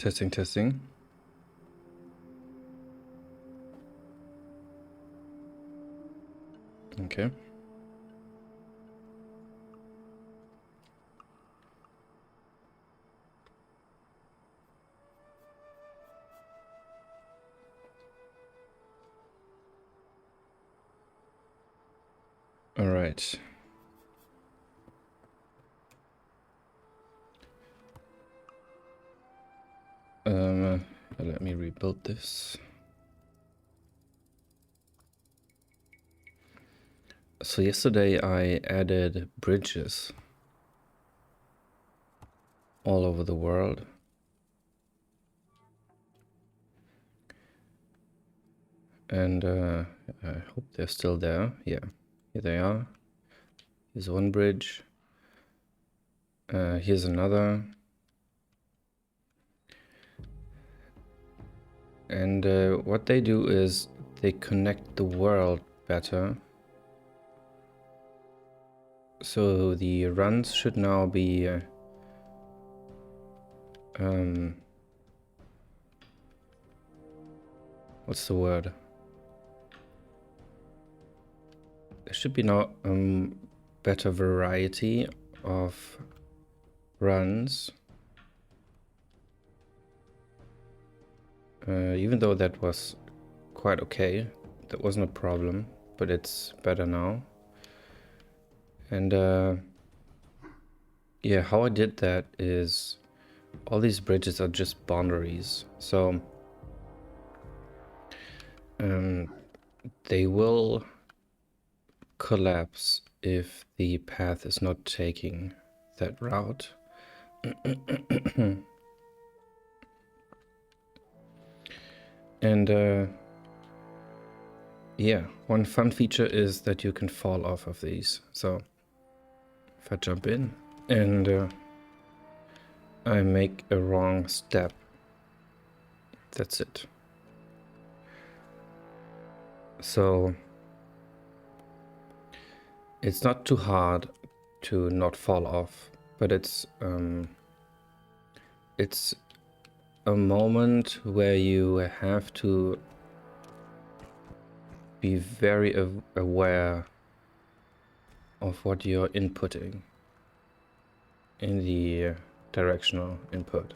Testing, testing. Okay. All right. Let me rebuild this. So yesterday I added bridges all over the world. And I hope they're still there. Yeah, here they are. Here's one bridge. Here's another. And what they do is they connect the world better. So the runs should now be what's the word? There should be now better variety of runs. Even though that was quite okay, that wasn't a problem, but it's better now. And yeah, how I did that is all these bridges are just boundaries. So they will collapse if the path is not taking that route. And yeah, one fun feature is that you can fall off of these. So if I jump in and I make a wrong step, that's it. So it's not too hard to not fall off, but it's a moment where you have to be very aware of what you're inputting in the directional input.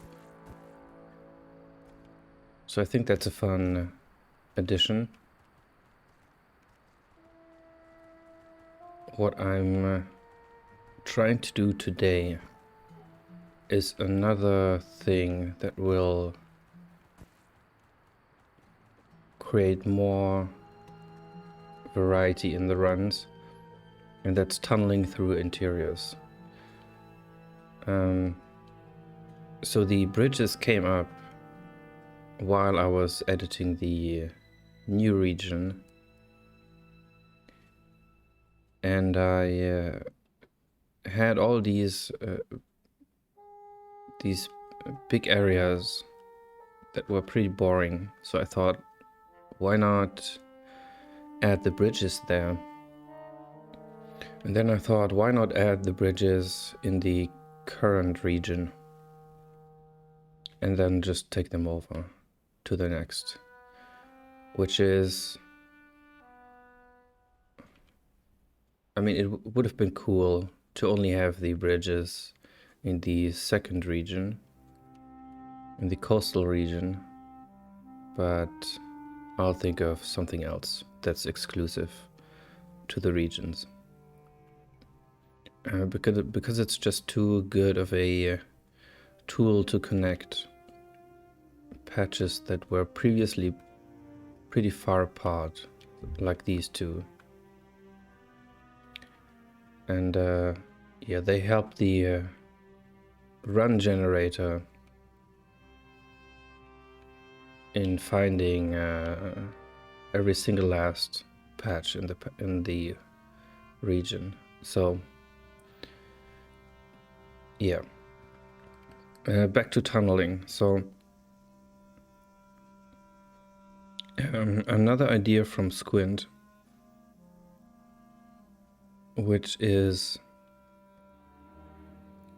So I think that's a fun addition. What I'm trying to do today is another thing that will create more variety in the runs, and that's tunneling through interiors. So the bridges came up while I was editing the new region, and I had all these big areas that were pretty boring. So I thought, why not add the bridges there? And then I thought, why not add the bridges in the current region and then just take them over to the next, which is, I mean, it would have been cool to only have the bridges in the second region, in the coastal region, but I'll think of something else that's exclusive to the regions. Because it's just too good of a tool to connect patches that were previously pretty far apart, like these two. And yeah, they help the run generator in finding every single last patch in the region. So yeah, back to tunneling. So another idea from Squint, which is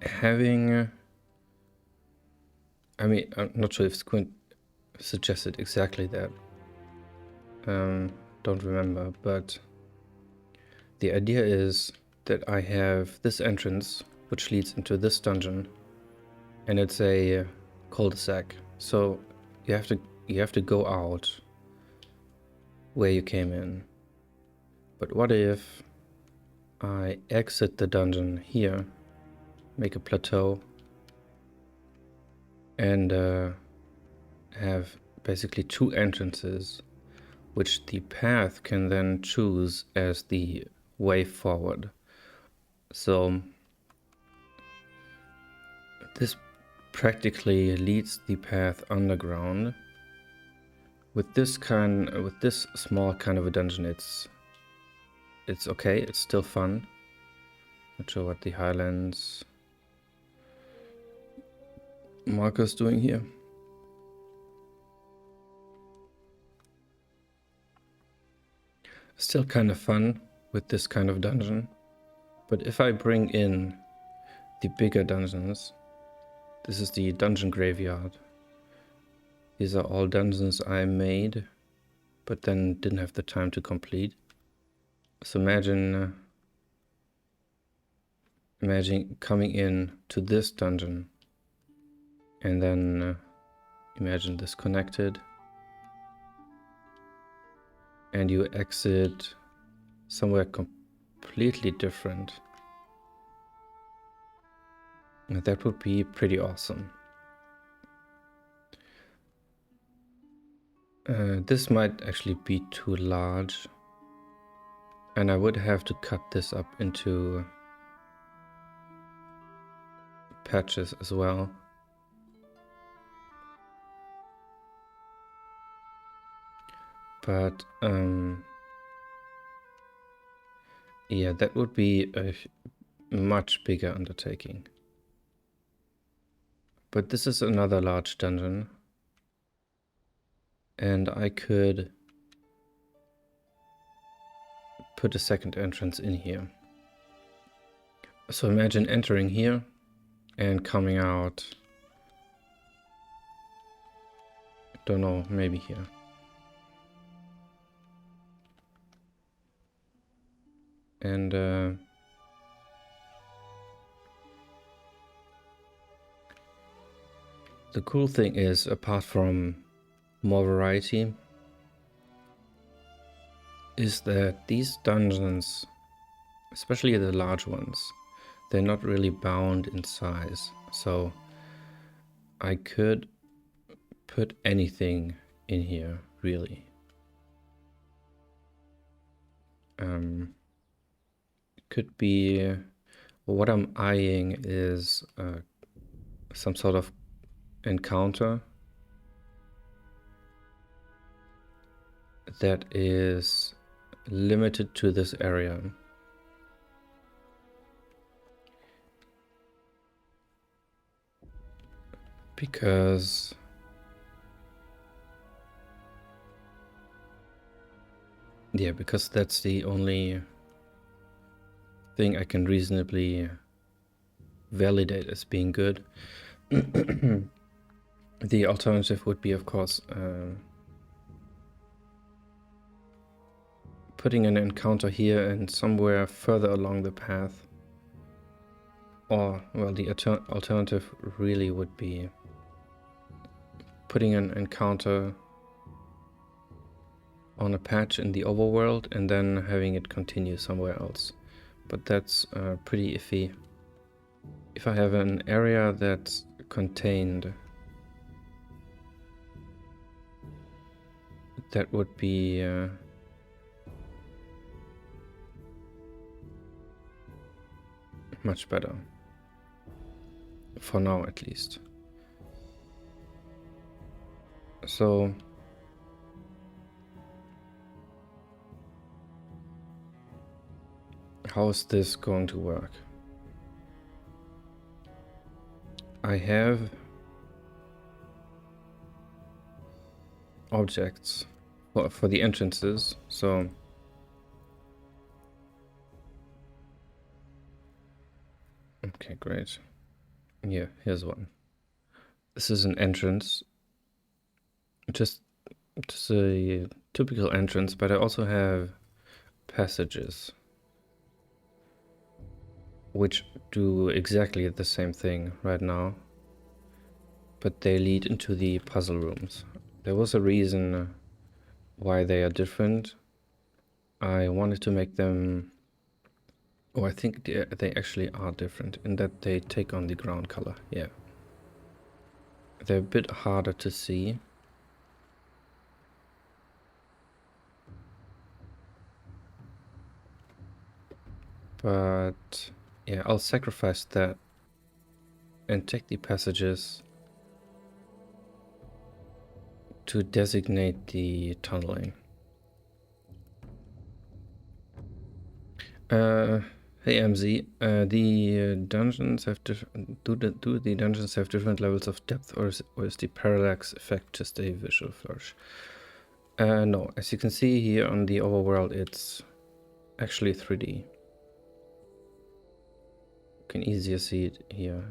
having I mean, I'm not sure if Squint suggested exactly that. Don't remember, but the idea is that I have this entrance, which leads into this dungeon, and it's a cul-de-sac. So you have to go out where you came in. But what if I exit the dungeon here, make a plateau, and have basically two entrances, which the path can then choose as the way forward. So this practically leads the path underground. With this small kind of a dungeon, it's okay. It's still fun. Not sure what the Highlands marker's doing here. Still kind of fun with this kind of dungeon. But if I bring in the bigger dungeons, this is the dungeon graveyard. These are all dungeons I made, but then didn't have the time to complete. So imagine coming in to this dungeon, and then imagine this connected, and you exit somewhere completely different. And that would be pretty awesome. This might actually be too large, and I would have to cut this up into patches as well. But yeah, that would be a much bigger undertaking. But this is another large dungeon, and I could put a second entrance in here. So imagine entering here and coming out, don't know, maybe here. And the cool thing is, apart from more variety, is that these dungeons, especially the large ones, they're not really bound in size. So I could put anything in here, really. Could be, what I'm eyeing is some sort of encounter that is limited to this area. Because that's the only thing I can reasonably validate as being good. The alternative would be, of course, putting an encounter here and somewhere further along the path. Or, well, the alternative really would be putting an encounter on a patch in the overworld and then having it continue somewhere else. But that's pretty iffy. If I have an area that's contained, that would be much better. For now, at least. So how is this going to work? I have objects for the entrances, so okay, great. Yeah, here's one. This is an entrance, just a typical entrance, but I also have passages which do exactly the same thing right now, but they lead into the puzzle rooms. There was a reason why they are different. I wanted to make them, oh, I think they actually are different in that they take on the ground color. Yeah, they're a bit harder to see. But yeah, I'll sacrifice that and take the passages to designate the tunneling. Hey MZ, the dungeons have do the dungeons have different levels of depth, or is the parallax effect just a visual flourish? No, as you can see here on the overworld, it's actually 3D. You can easier see it here.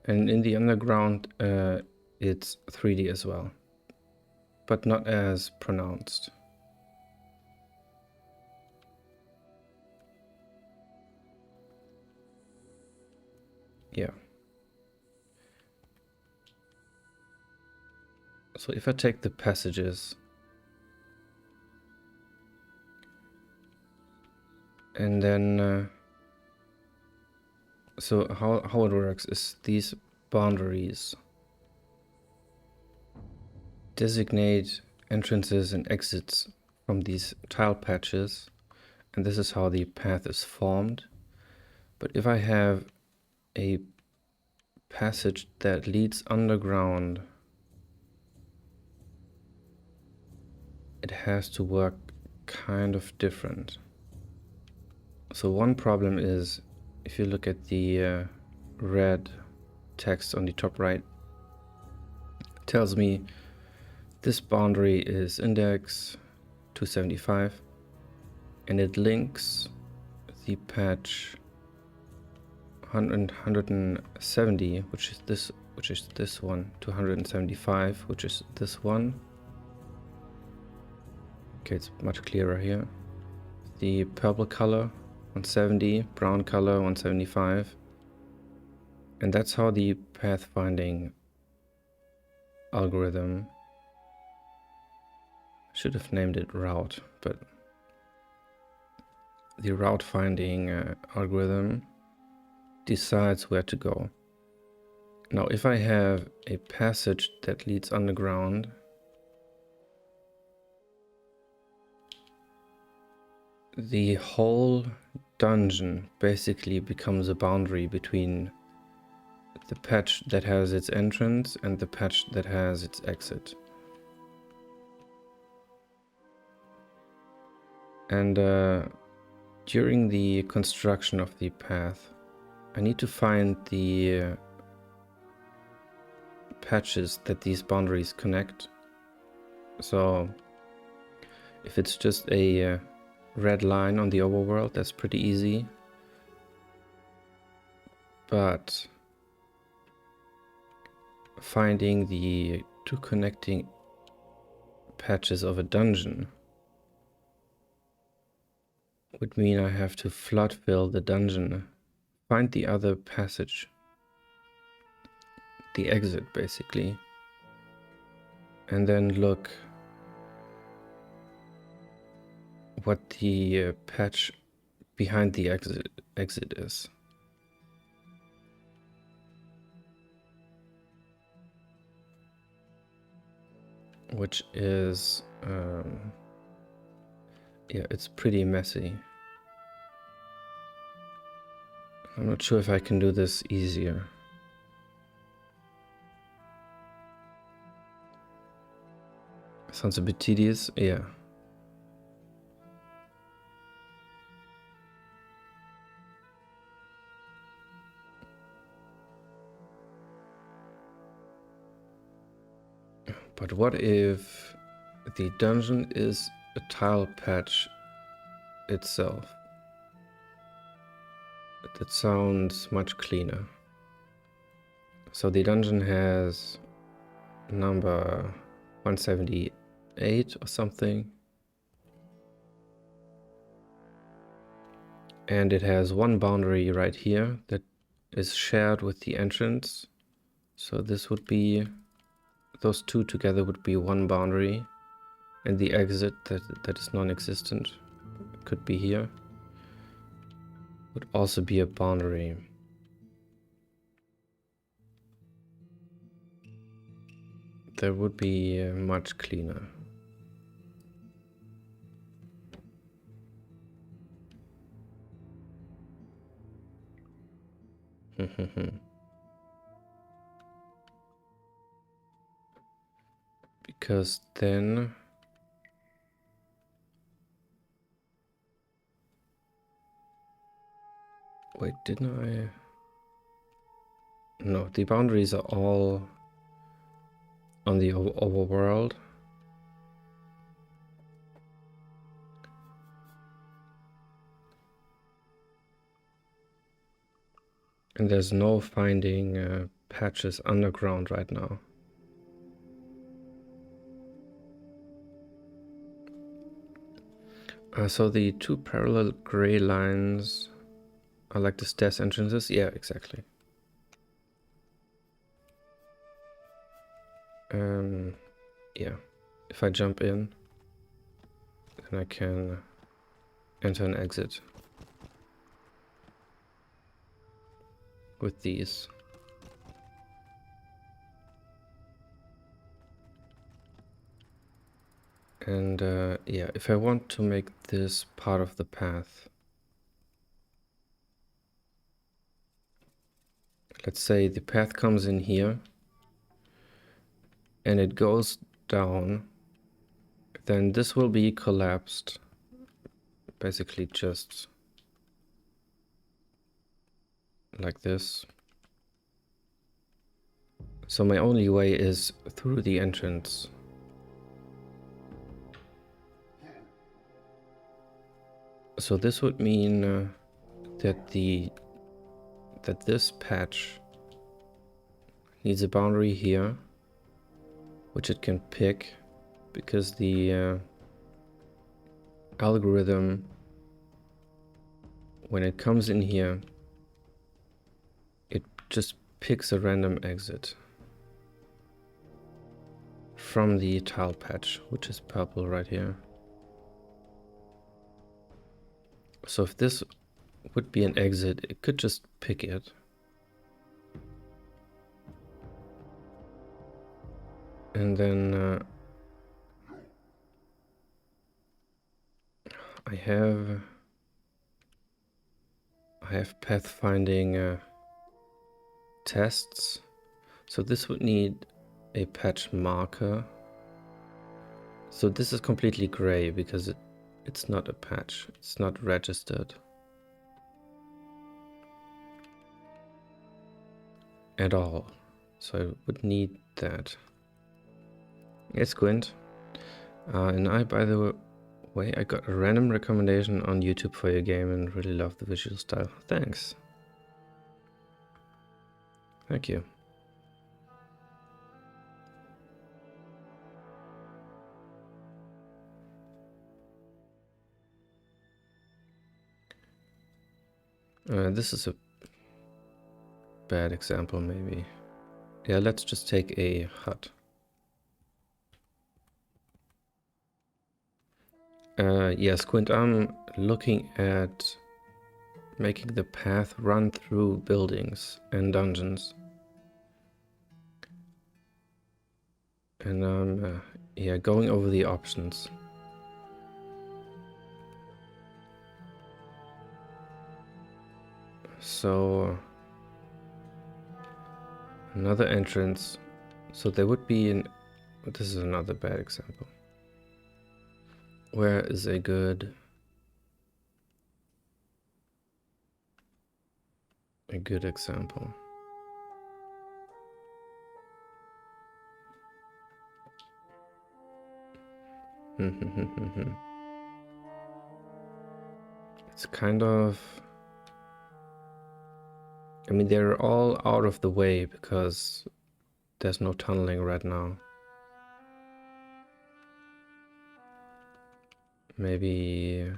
And in the underground, it's 3D as well, but not as pronounced. Yeah. So if I take the passages and then so how it works is these boundaries designate entrances and exits from these tile patches, and this is how the path is formed. But if I have a passage that leads underground, it has to work kind of different. So one problem is, if you look at the red text on the top right, it tells me this boundary is index 275, and it links the patch 170, which is this one, to 175, which is this one. Okay, it's much clearer here. The purple color 170, brown color 175, and that's how the pathfinding algorithm, should have named it route, but the route finding algorithm decides where to go. Now, if I have a passage that leads underground, the whole dungeon basically becomes a boundary between the patch that has its entrance and the patch that has its exit. And during the construction of the path, I need to find the patches that these boundaries connect. So if it's just a red line on the overworld, that's pretty easy. But finding the two connecting patches of a dungeon would mean I have to flood fill the dungeon, find the other passage, the exit basically, and then look what the patch behind the exit is. Which is, yeah, it's pretty messy. I'm not sure if I can do this easier. Sounds a bit tedious, yeah. But what if the dungeon is a tile patch itself? That sounds much cleaner. So the dungeon has number 178 or something. And it has one boundary right here that is shared with the entrance. So this would be, those two together would be one boundary. And the exit that is non-existent, could be here, would also be a boundary. That would be much cleaner. Because then wait, didn't I? No, the boundaries are all on the overworld. And there's no finding patches underground right now. So the two parallel gray lines are like the stairs entrances? Yeah, exactly. Yeah. If I jump in, then I can enter and exit with these. And yeah, if I want to make this part of the path, let's say the path comes in here and it goes down, then this will be collapsed. Basically just like this. So my only way is through the entrance. So this would mean that this patch needs a boundary here, which it can pick, because the algorithm, when it comes in here, it just picks a random exit from the tile patch, which is purple right here. So if this would be an exit, it could just pick it. And then I have pathfinding tests. So this would need a patch marker. So this is completely gray because it's not a patch. It's not registered at all. So I would need that. Yes, Gwent. And I, by the way, I got a random recommendation on YouTube for your game and really love the visual style. Thanks. Thank you. This is a bad example, maybe. Yeah, let's just take a hut. Yes, Quint, I'm looking at making the path run through buildings and dungeons. And I'm yeah, going over the options. So another entrance. So there would be an... This is another bad example. Where is a good example? It's kind of I mean, they're all out of the way because there's no tunneling right now. Maybe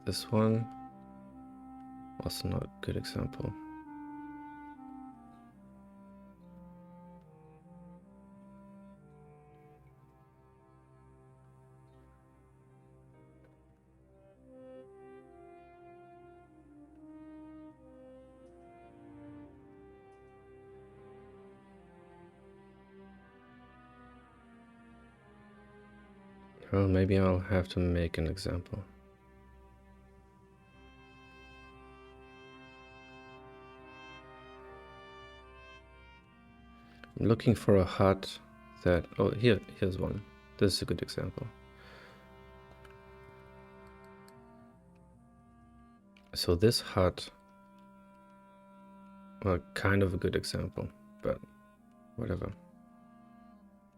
this one was not a good example. Well, maybe I'll have to make an example. I'm looking for a hut that... Oh, here's one. This is a good example. So this hut... Well, kind of a good example, but whatever.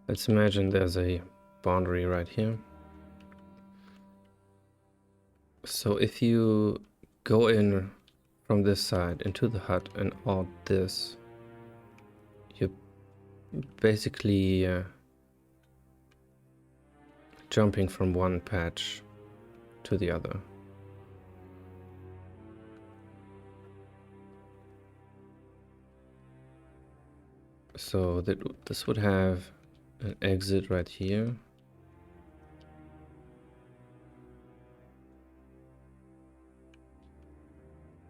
Let's imagine there's a boundary right here. So if you go in from this side into the hut and out this, you're basically jumping from one patch to the other. So this would have an exit right here.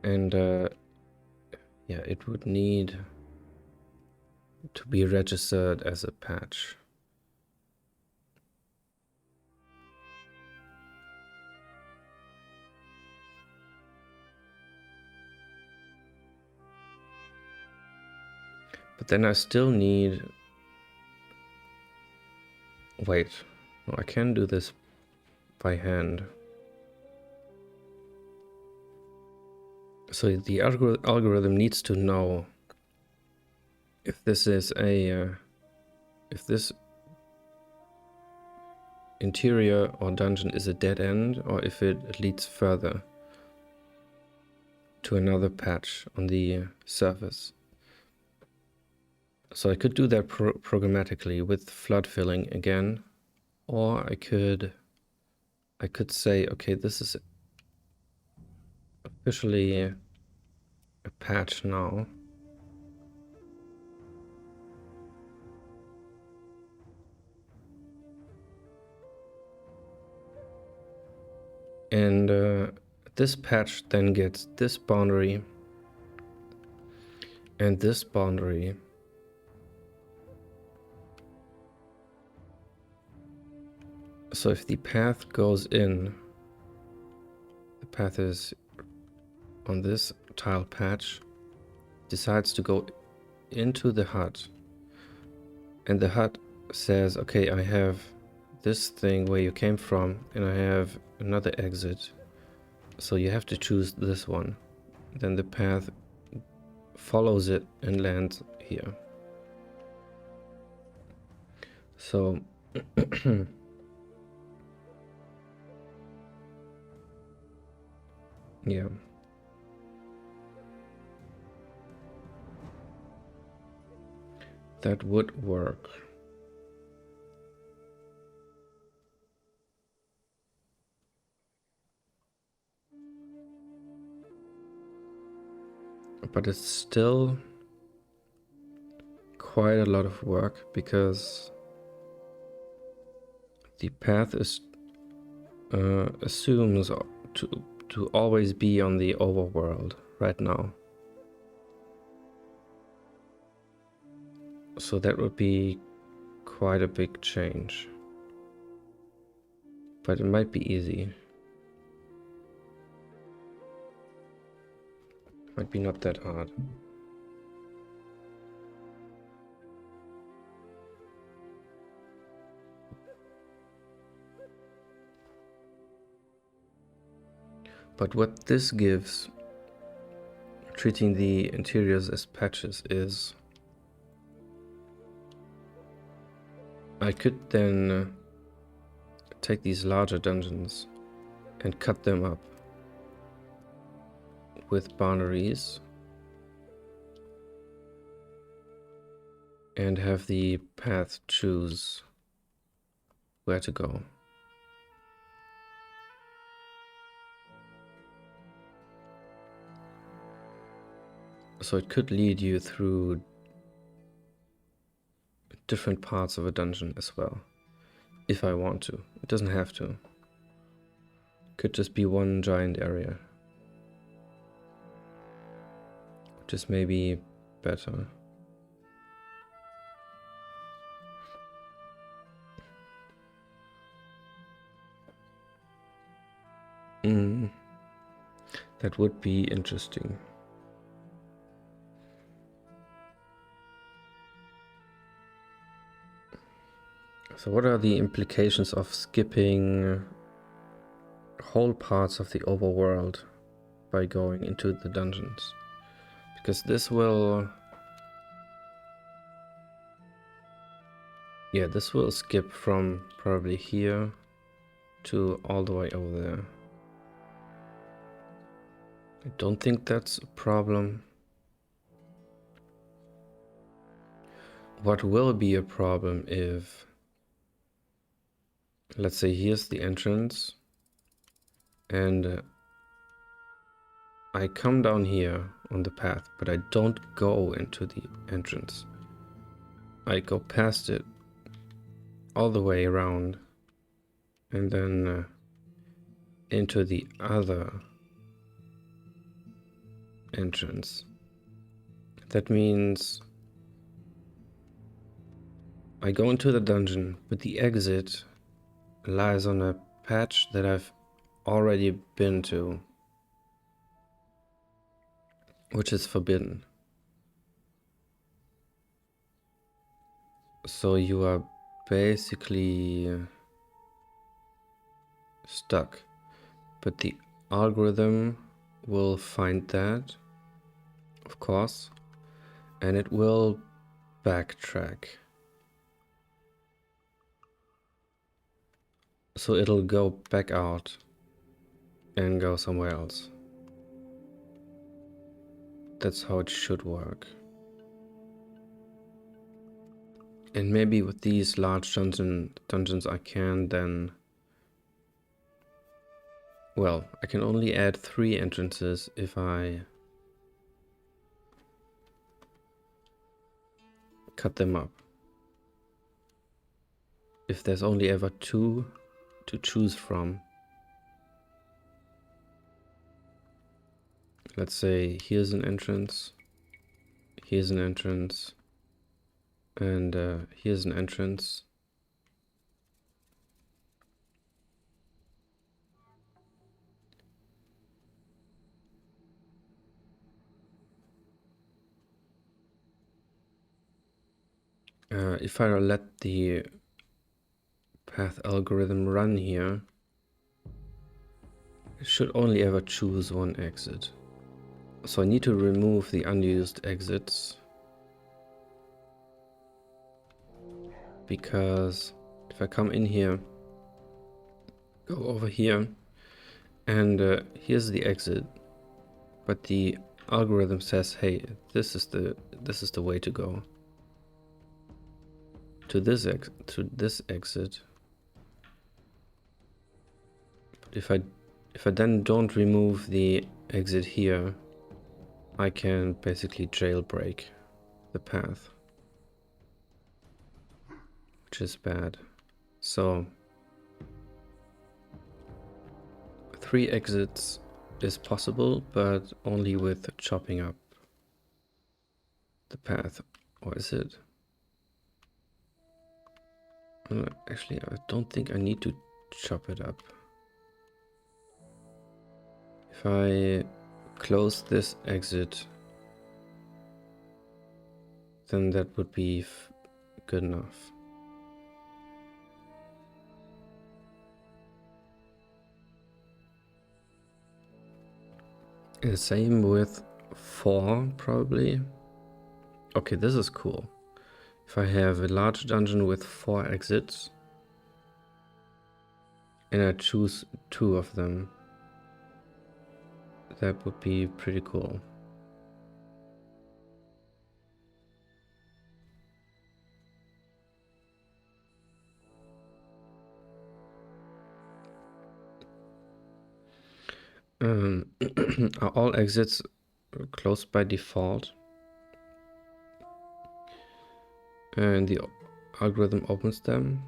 And yeah, it would need to be registered as a patch. But then I still need... Wait, no, I can do this by hand. So the algorithm needs to know if this is a... if this interior or dungeon is a dead end, or if it leads further to another patch on the surface. So I could do that programmatically with flood filling again, or I could say, okay, this is officially a patch now. And this patch then gets this boundary and this boundary. So if the path goes in, the path is on this tile patch, decides to go into the hut, and the hut says, okay, I have this thing where you came from, and I have another exit, so you have to choose this one. Then the path follows it and lands here. So yeah. That would work. But it's still quite a lot of work because the path is assumes to always be on the overworld right now. So that would be quite a big change. But it might be easy. Might be not that hard. But what this gives, treating the interiors as patches, is I could then take these larger dungeons and cut them up with boundaries and have the path choose where to go. So it could lead you through different parts of a dungeon as well, if I want to. It doesn't have to. Could just be one giant area, which is maybe better. That would be interesting. So what are the implications of skipping whole parts of the overworld by going into the dungeons? Because this will... yeah, this will skip from probably here to all the way over there. I don't think that's a problem. What will be a problem if, let's say here's the entrance, and I come down here on the path, but I don't go into the entrance. I go past it all the way around and then into the other entrance. That means I go into the dungeon, but the exit lies on a patch that I've already been to, which is forbidden. So you are basically stuck, but the algorithm will find that, of course, and it will backtrack. So it'll go back out and go somewhere else. That's how it should work. And maybe with these large dungeons I can then... well, I can only add 3 entrances if I cut them up. If there's only ever 2 to choose from. Let's say here's an entrance, here's an entrance, and here's an entrance. If I let the path algorithm run here, it should only ever choose one exit. So I need to remove the unused exits, because if I come in here, go over here, and here's the exit, but the algorithm says, hey, this is the way to go to this exit. But if I then don't remove the exit here, I can basically jailbreak the path, which is bad. So 3 exits is possible, but only with chopping up the path. Or is it? Actually, I don't think I need to chop it up. If I close this exit, then that would be good enough. And same with 4, probably. Okay, this is cool. If I have a large dungeon with 4 exits, and I choose 2 of them, that would be pretty cool. Are all exits closed by default? And the algorithm opens them?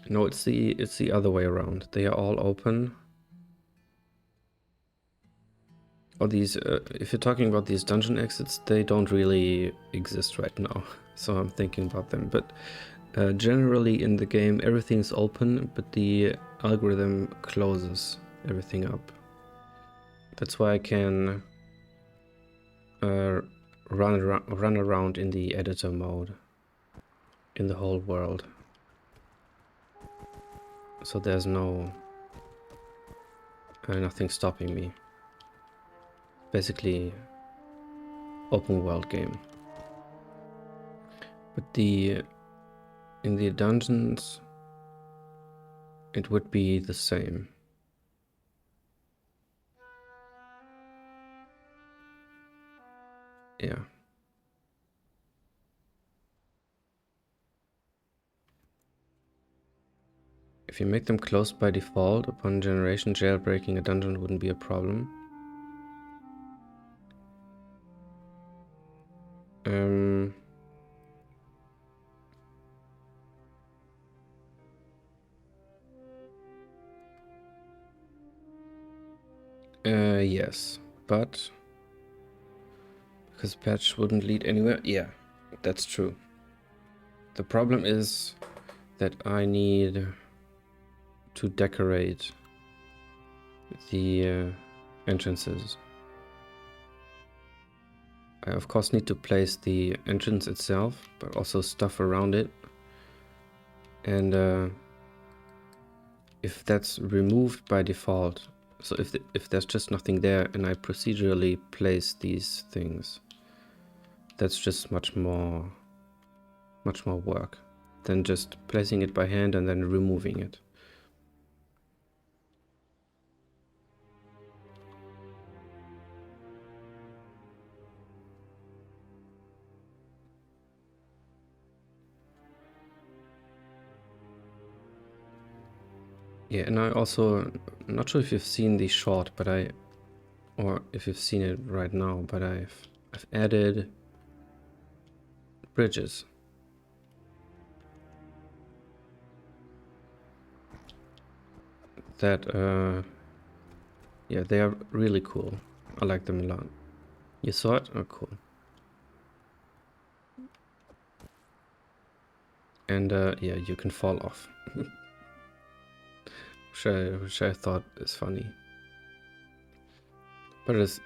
No, it's the other way around. They are all open. Or these, if you're talking about these dungeon exits, they don't really exist right now. So I'm thinking about them. But generally in the game, everything's open, but the algorithm closes everything up. That's why I can run around in the editor mode in the whole world. So there's no nothing stopping me. Basically, open world game. But in the dungeons, it would be the same. Yeah. If you make them closed by default, upon generation, jailbreaking a dungeon wouldn't be a problem. Yes, but because patch wouldn't lead anywhere. Yeah, that's true. The problem is that I need to decorate the entrances. I of course need to place the entrance itself, but also stuff around it. And if that's removed by default, so if there's just nothing there and I procedurally place these things, that's just much more work than just placing it by hand and then removing it. Yeah, and I also, not sure if you've seen the short, but or if you've seen it right now, but I've added bridges. That, yeah, they are really cool. I like them a lot. You saw it? Oh, cool. And yeah, you can fall off. which I thought is funny. But it's,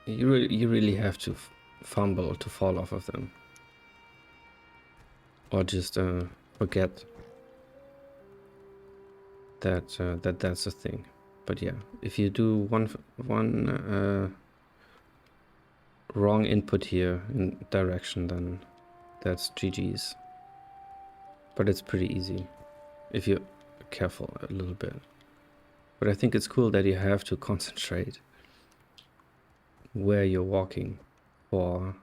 you really have to fumble to fall off of them. Or just forget that that's a thing. But yeah, if you do one wrong input here in direction, then that's GG's. But it's pretty easy if you're careful a little bit. But I think it's cool that you have to concentrate where you're walking for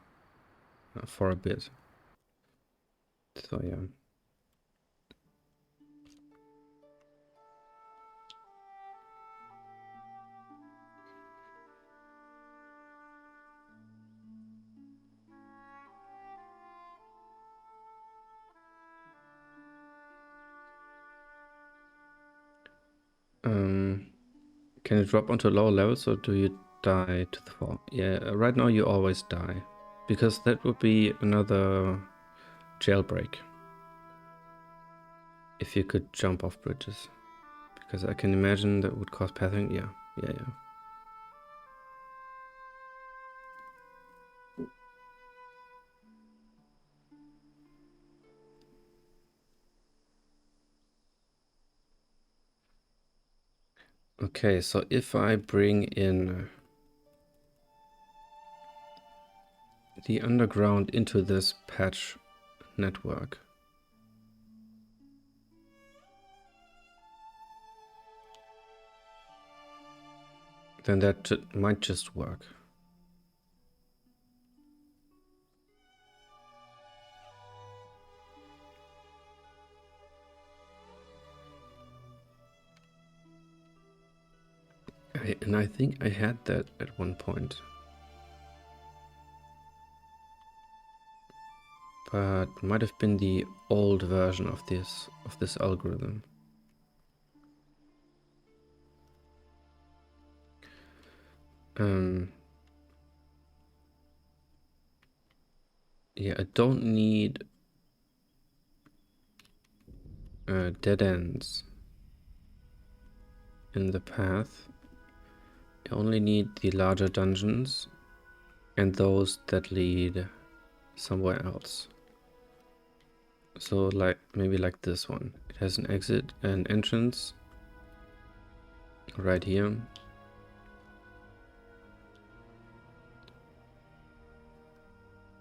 a bit. So yeah. Can you drop onto lower levels or do you die to the fall? Yeah, right now you always die. Because that would be another jailbreak. If you could jump off bridges. Because I can imagine that would cause pathing. Yeah. Okay, so if I bring in the underground into this patch network, then that might just work. And I think I had that at one point. But it might have been the old version of this algorithm. Yeah, I don't need dead ends in the path. I only need the larger dungeons and those that lead somewhere else. So like maybe like this one. It has an exit and entrance right here.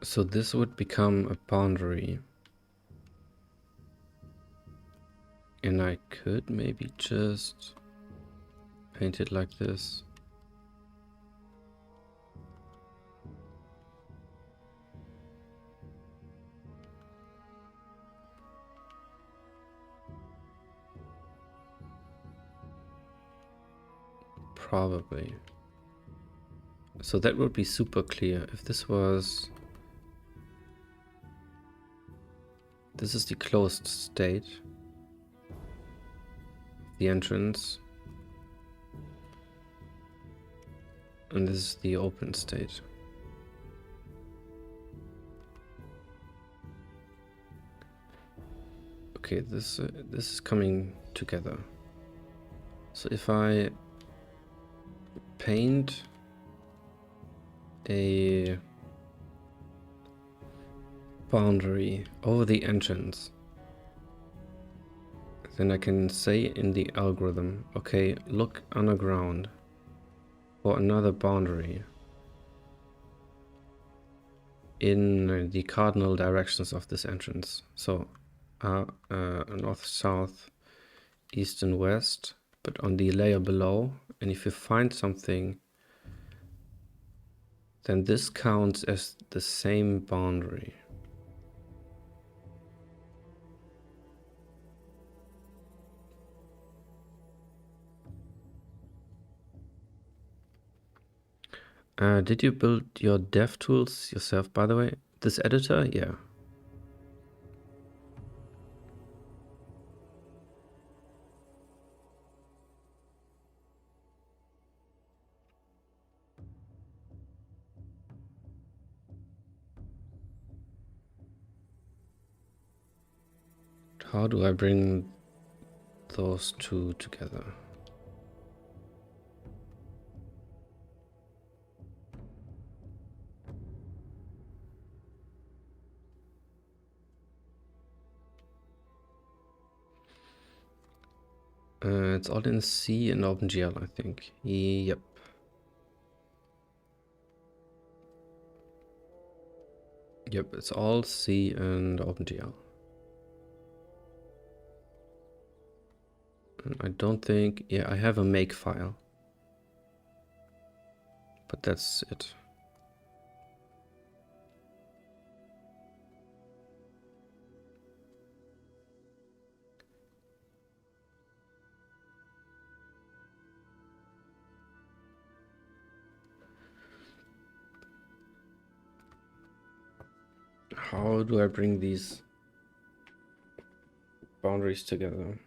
So this would become a boundary. And I could maybe just paint it like this. Probably. So that would be super clear. If this was... This is the closed state. The entrance. And this is the open state. Okay, this is coming together. So if I paint a boundary over the entrance, then I can say in the algorithm, okay, look underground for another boundary in the cardinal directions of this entrance. So north, south, east and west, but on the layer below. And if you find something, then this counts as the same boundary. Did you build your dev tools yourself, by the way? This editor? Yeah. How do I bring those two together? It's all in C and OpenGL, I think. Yep. Yep, it's all C and OpenGL. And I don't think... Yeah, I have a make file. But that's it. How do I bring these boundaries together?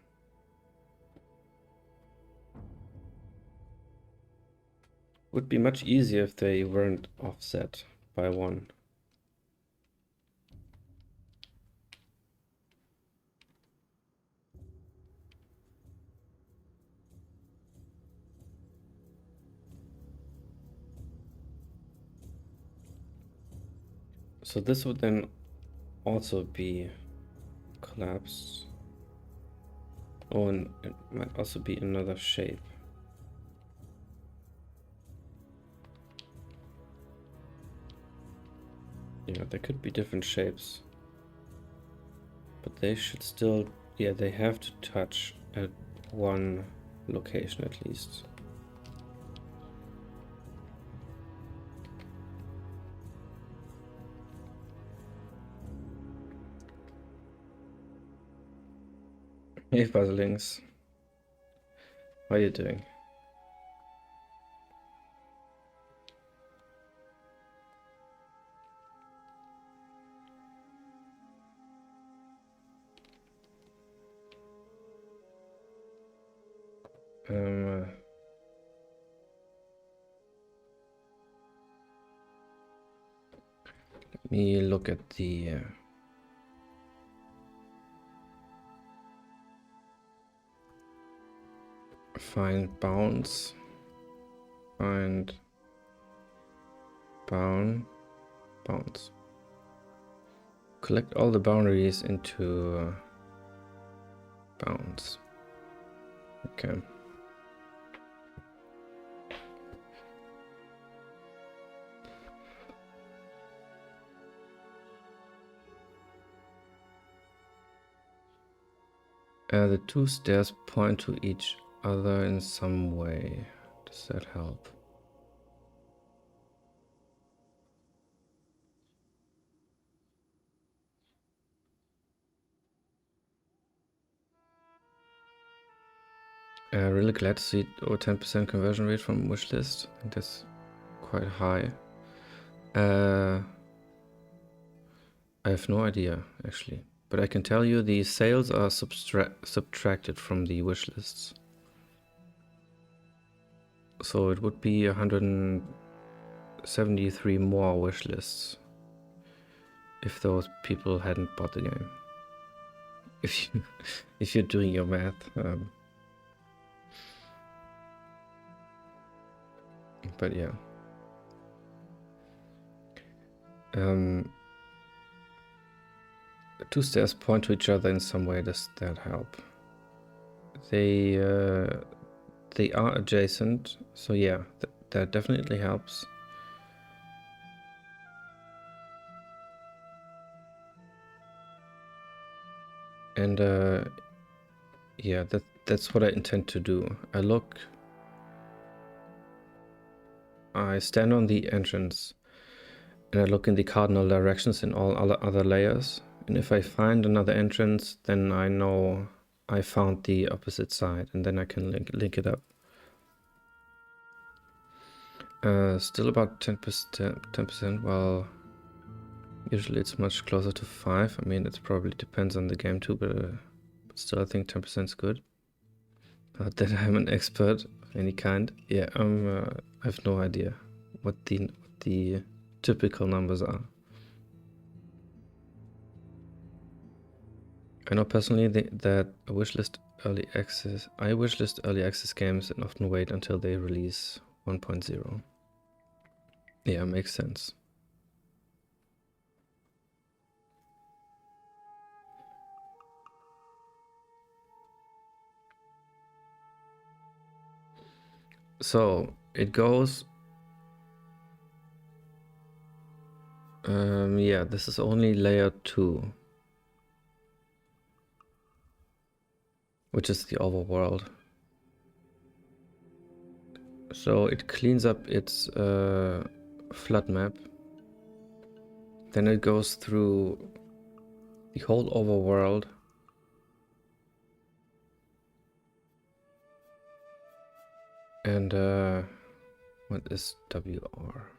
Would be much easier if they weren't offset by 1. So this would then also be collapsed. Oh, and it might also be another shape. Yeah, there could be different shapes. But they should still... Yeah, they have to touch at one location at least. Hey Puzzlings, how are you doing? Let me look at the find bounds, find bounds. Collect all the boundaries into bounds. Okay. The two stairs point to each other in some way. Does that help? Really glad to see over 10% conversion rate from wishlist. I think that's quite high. I have no idea actually, but I can tell you the sales are subtracted from the wish lists. So it would be 173 more wish lists if those people hadn't bought the game. If you're doing your math. But yeah. Two stairs point to each other in some way. Does that help? They are adjacent, so yeah, that definitely helps. And yeah, that's what I intend to do. I stand on the entrance and I look in the cardinal directions in all other layers. And if I find another entrance, then I know I found the opposite side, and then I can link it up. Still about 10%, well, usually it's much closer to 5. I mean, it probably depends on the game too, but still I think 10% is good. Not that I'm an expert of any kind. Yeah, I have no idea what the typical numbers are. I know personally that I wishlist early access games and often wait until they release 1.0. Yeah, makes sense. So it goes. Yeah, this is only layer 2, which is the overworld. So it cleans up its flood map. Then it goes through the whole overworld. And what is WR?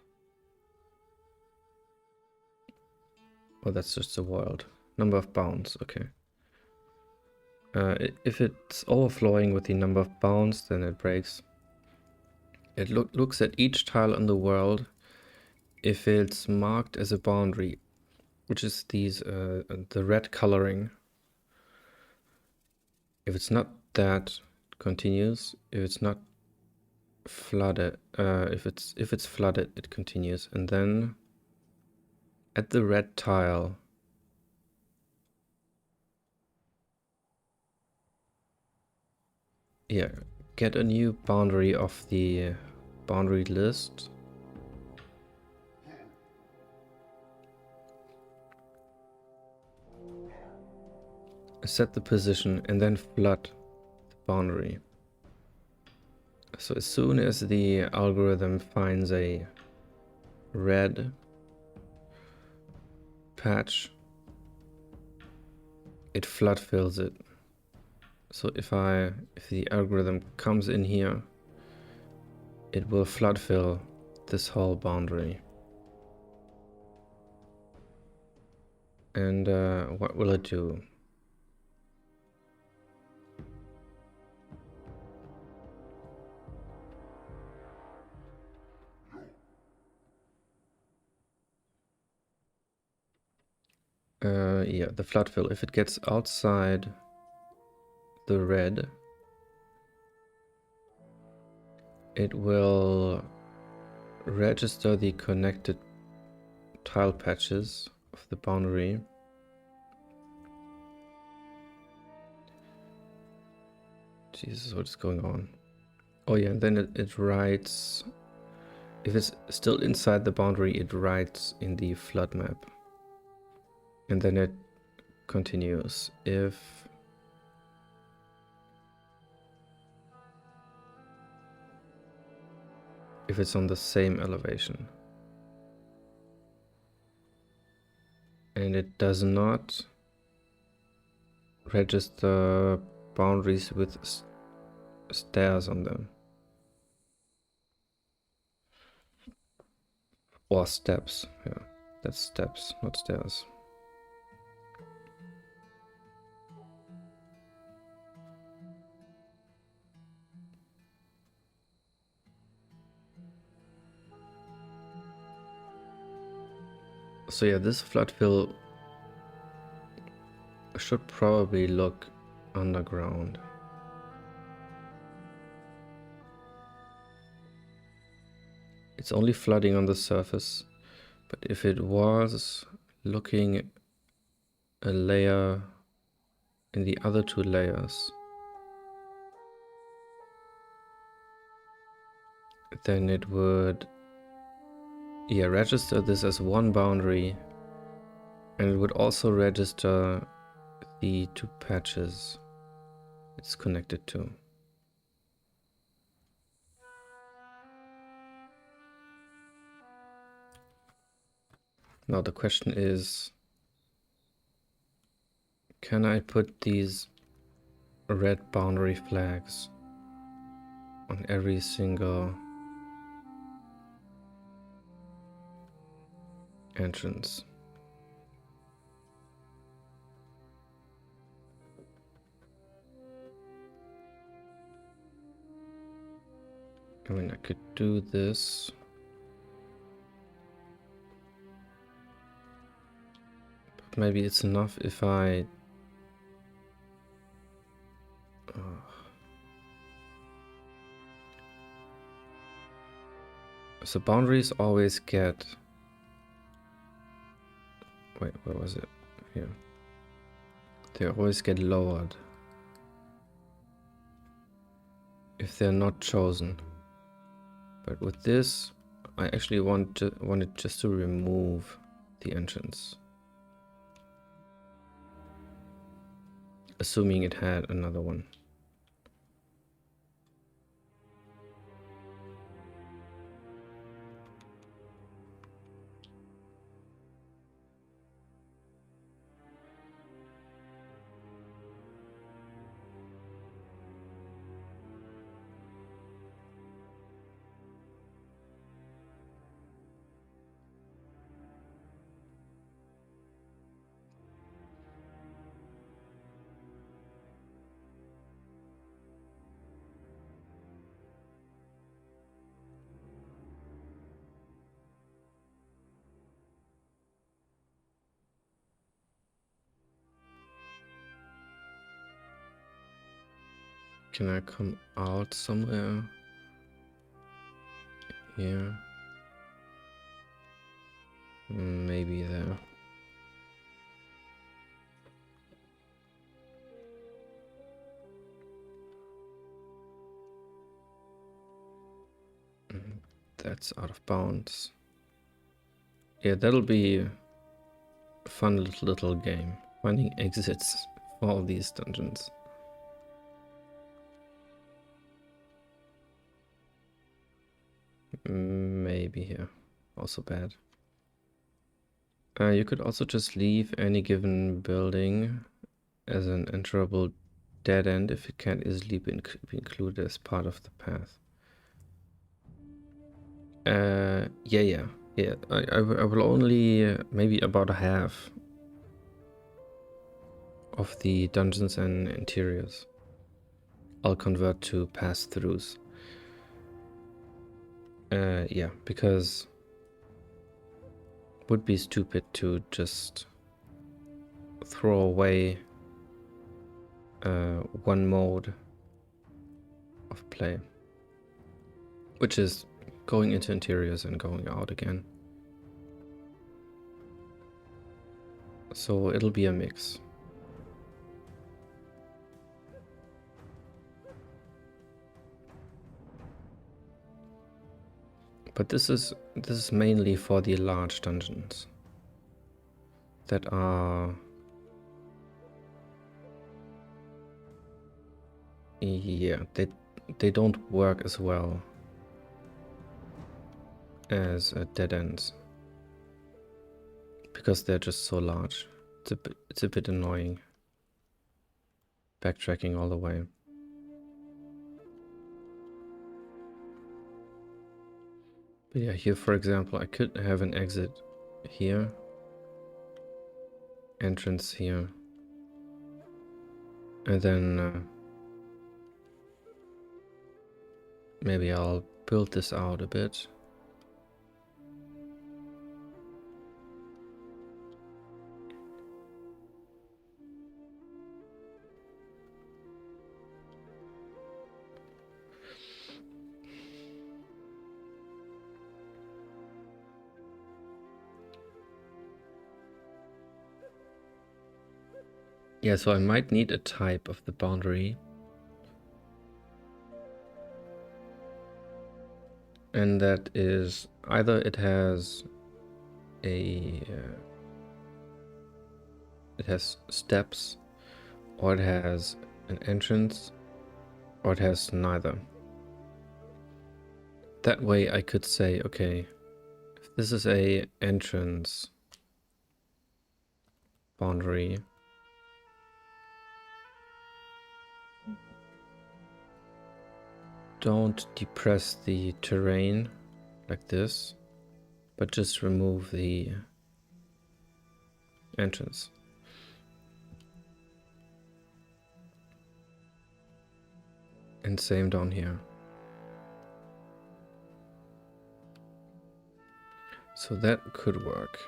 Oh, that's just the world. Number of bounds, okay. If it's overflowing with the number of bounds, then it breaks. It looks at each tile in the world. If it's marked as a boundary, which is the red coloring. If it's not that, it continues. If it's not flooded, if it's flooded, it continues. And then at the red tile, yeah, get a new boundary of the boundary list. Set the position and then flood the boundary. So as soon as the algorithm finds a red patch, it flood fills it. So if the algorithm comes in here, it will flood fill this whole boundary. And what will it do? Yeah, the flood fill. If it gets outside the red, it will register the connected tile patches of the boundary. Jesus, what is going on? Oh yeah, and then it writes, if it's still inside the boundary, it writes in the flood map. And then it continues. If it's on the same elevation. And it does not register boundaries with stairs on them. Or steps, yeah. That's steps, not stairs. So yeah, this flood fill should probably look underground. It's only flooding on the surface, but if it was looking a layer in the other two layers, then it would, yeah, register this as one boundary, and it would also register the two patches it's connected to. Now the question is, can I put these red boundary flags on every single entrance? I mean, I could do this. But maybe it's enough if I... So boundaries always get... Wait, where was it? Here. They always get lowered if they're not chosen. But with this, I actually wanted just to remove the entrance. Assuming it had another one. Can I come out somewhere? Here? Maybe there. That's out of bounds. Yeah, that'll be a fun little game. Finding exits for all these dungeons. Maybe here. Also bad. You could also just leave any given building as an enterable dead end if it can't easily be included as part of the path. Yeah. I will only maybe about a half of the dungeons and interiors I'll convert to pass-throughs. Yeah, because it would be stupid to just throw away one mode of play, which is going into interiors and going out again. So it'll be a mix. But this is mainly for the large dungeons that are, yeah, they don't work as well as dead ends because they're just so large. It's a bit annoying backtracking all the way. But yeah, here for example, I could have an exit here, entrance here, and then maybe I'll build this out a bit. Yeah, so I might need a type of the boundary. And that is either it has it has steps, or it has an entrance, or it has neither. That way I could say, okay, if this is a entrance boundary, don't depress the terrain like this, but just remove the entrance. And same down here. So that could work.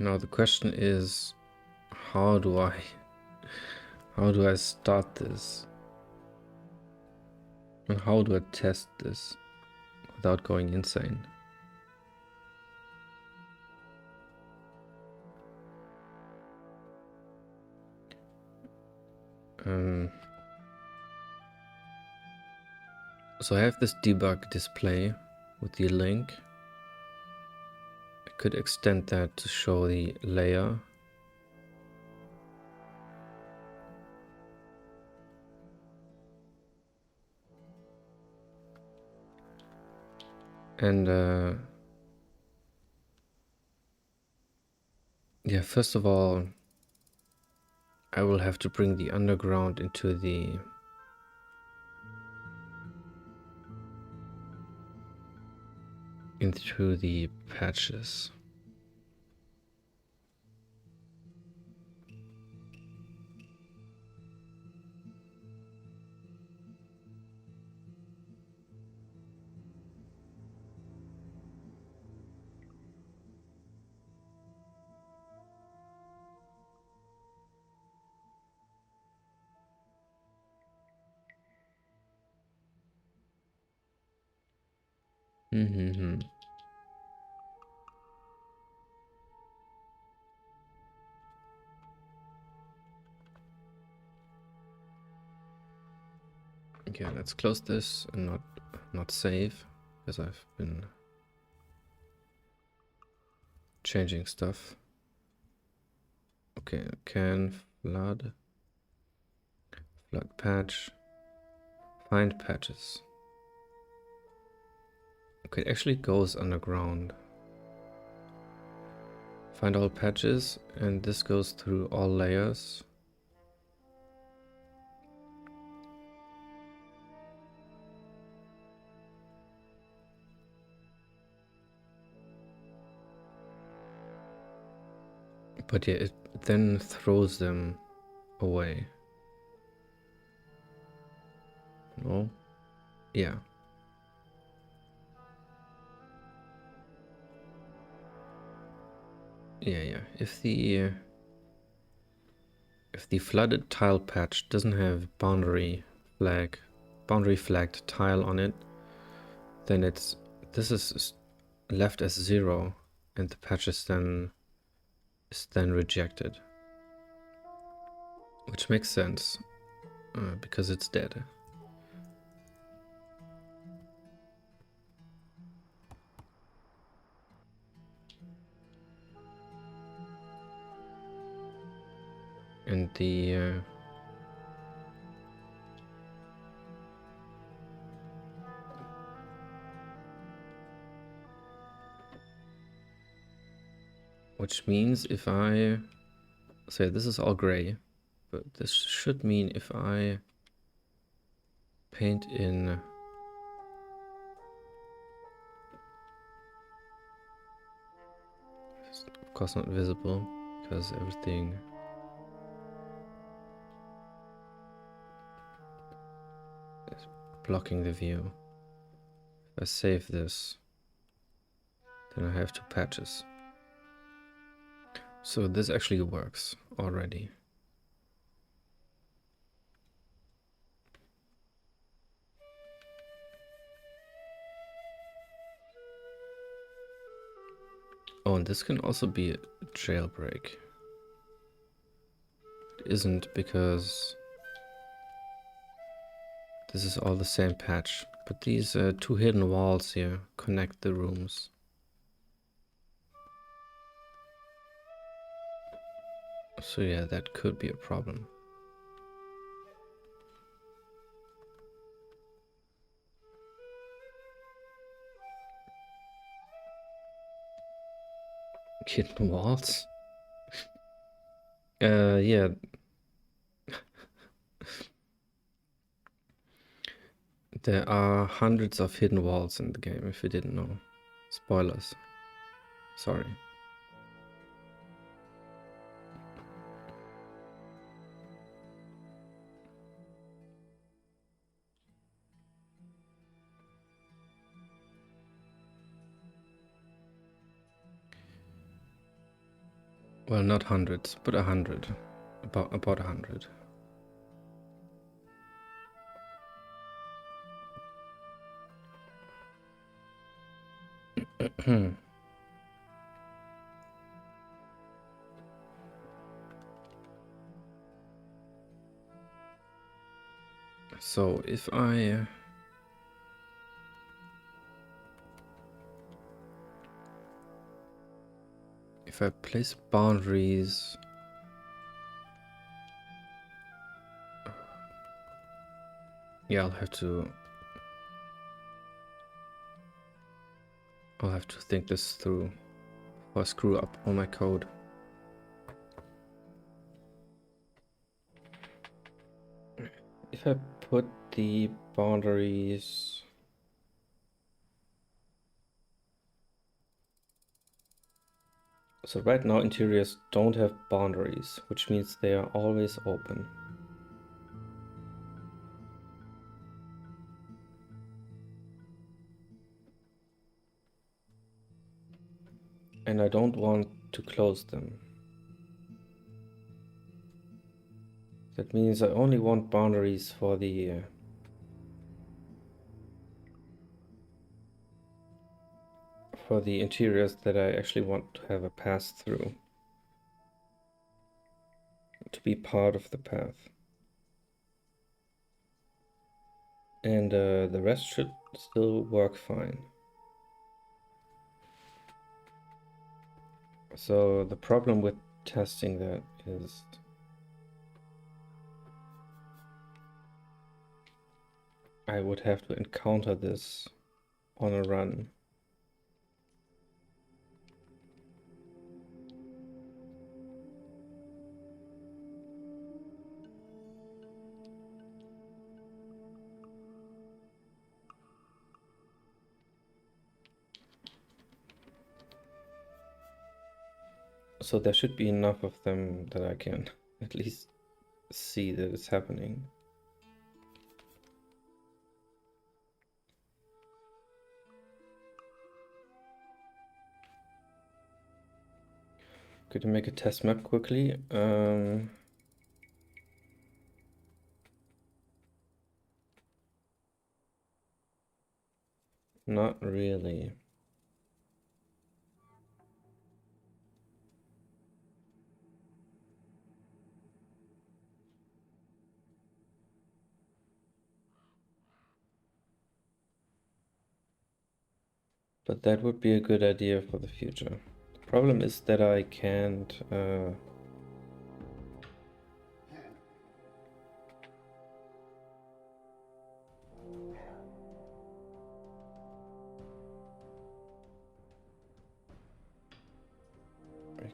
Now the question is, how do I start this? And how do I test this without going insane? So I have this debug display with the link. I could extend that to show the layer. And yeah, first of all, I will have to bring the underground into the patches. Okay, let's close this and not save, because I've been changing stuff. Okay, can flood patch, find patches. Okay, it actually goes underground. Find all patches, and this goes through all layers. But yeah, it then throws them away. No? Yeah. Yeah. If the flooded tile patch doesn't have boundary flagged tile on it, then this is left as 0, and the patch is then rejected, which makes sense because it's dead. And the which means if I say this is all gray, but this should mean if I paint in of course not visible because everything is blocking the view. If I save this, then I have 2 patches. So this actually works already. Oh, and this can also be a jailbreak. It isn't because this is all the same patch, but these 2 hidden walls here connect the rooms. So yeah, that could be a problem. Hidden walls? Yeah. There are hundreds of hidden walls in the game, if you didn't know. Spoilers. Sorry. Well, not hundreds, but 100. About 100. So if I place boundaries, yeah, I'll have to think this through or screw up all my code. If I put the boundaries, so right now interiors don't have boundaries, which means they are always open. And I don't want to close them. That means I only want boundaries for the interiors that I actually want to have a pass through, to be part of the path. And the rest should still work fine. So the problem with testing that is I would have to encounter this on a run. So there should be enough of them that I can at least see that it's happening. Could you make a test map quickly? Not really. But that would be a good idea for the future. The problem is that I can't...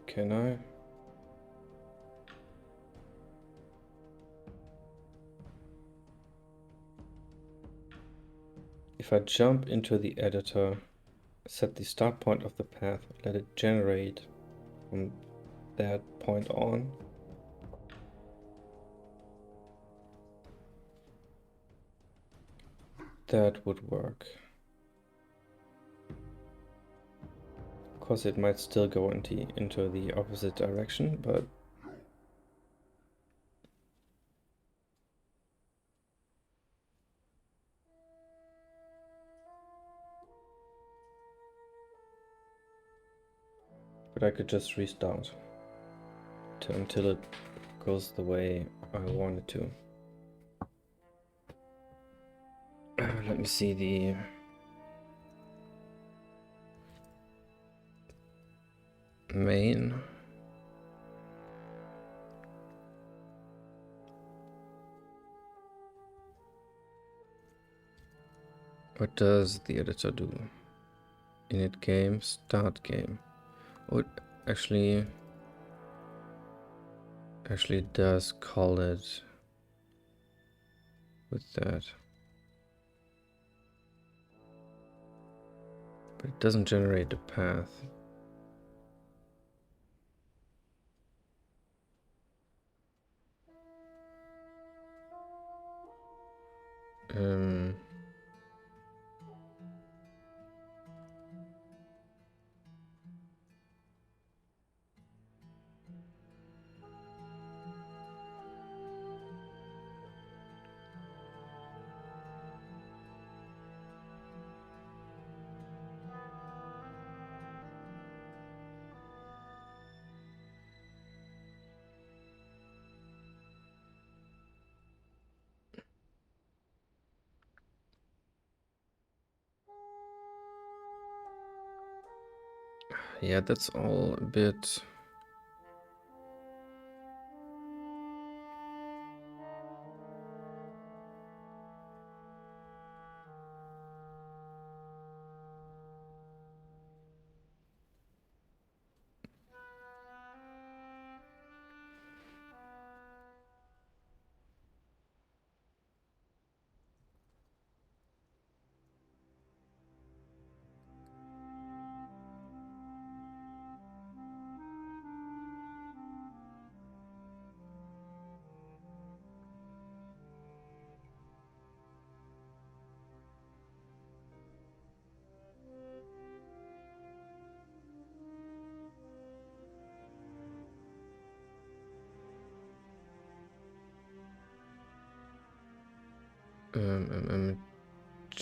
Can I? If I jump into the editor, set the start point of the path, let it generate from that point on. That would work. Of course, it might still go into the opposite direction, but I could just restart until it goes the way I want it to. Let me see the main. What does the editor do? Init game, start game. Oh, it actually does call it with that. But it doesn't generate the path. Yeah, that's all a bit...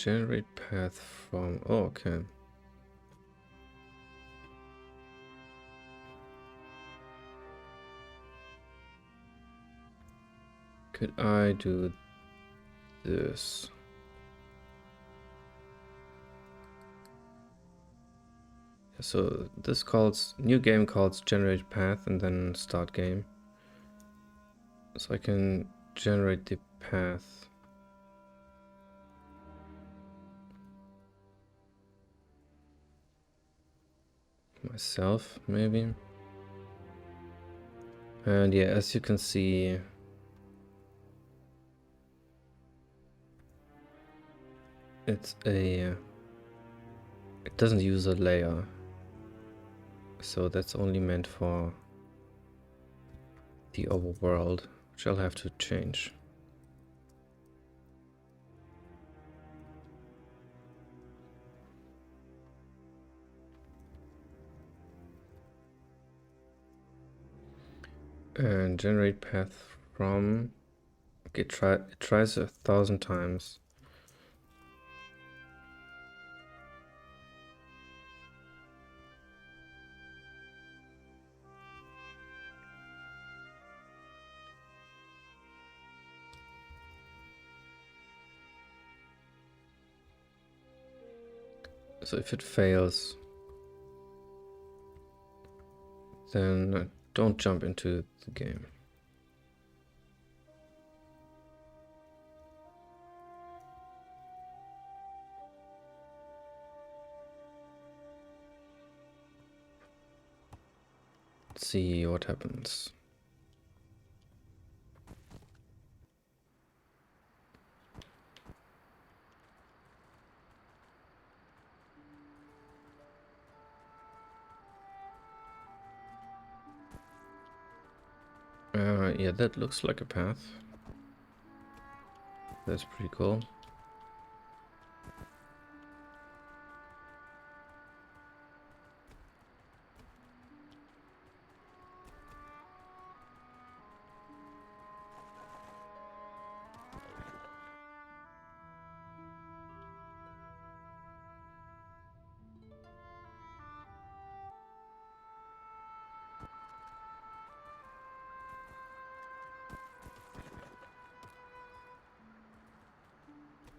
generate path from... Oh, okay. Could I do this? So this calls... New game calls generate path and then start game. So I can generate the path. Myself, maybe. And yeah, as you can see, it's a... It doesn't use a layer. So that's only meant for the overworld, which I'll have to change. And generate path from... Okay, it tries 1,000 times. So if it fails, then don't jump into the game. Let's see what happens. Yeah, that looks like a path. That's pretty cool.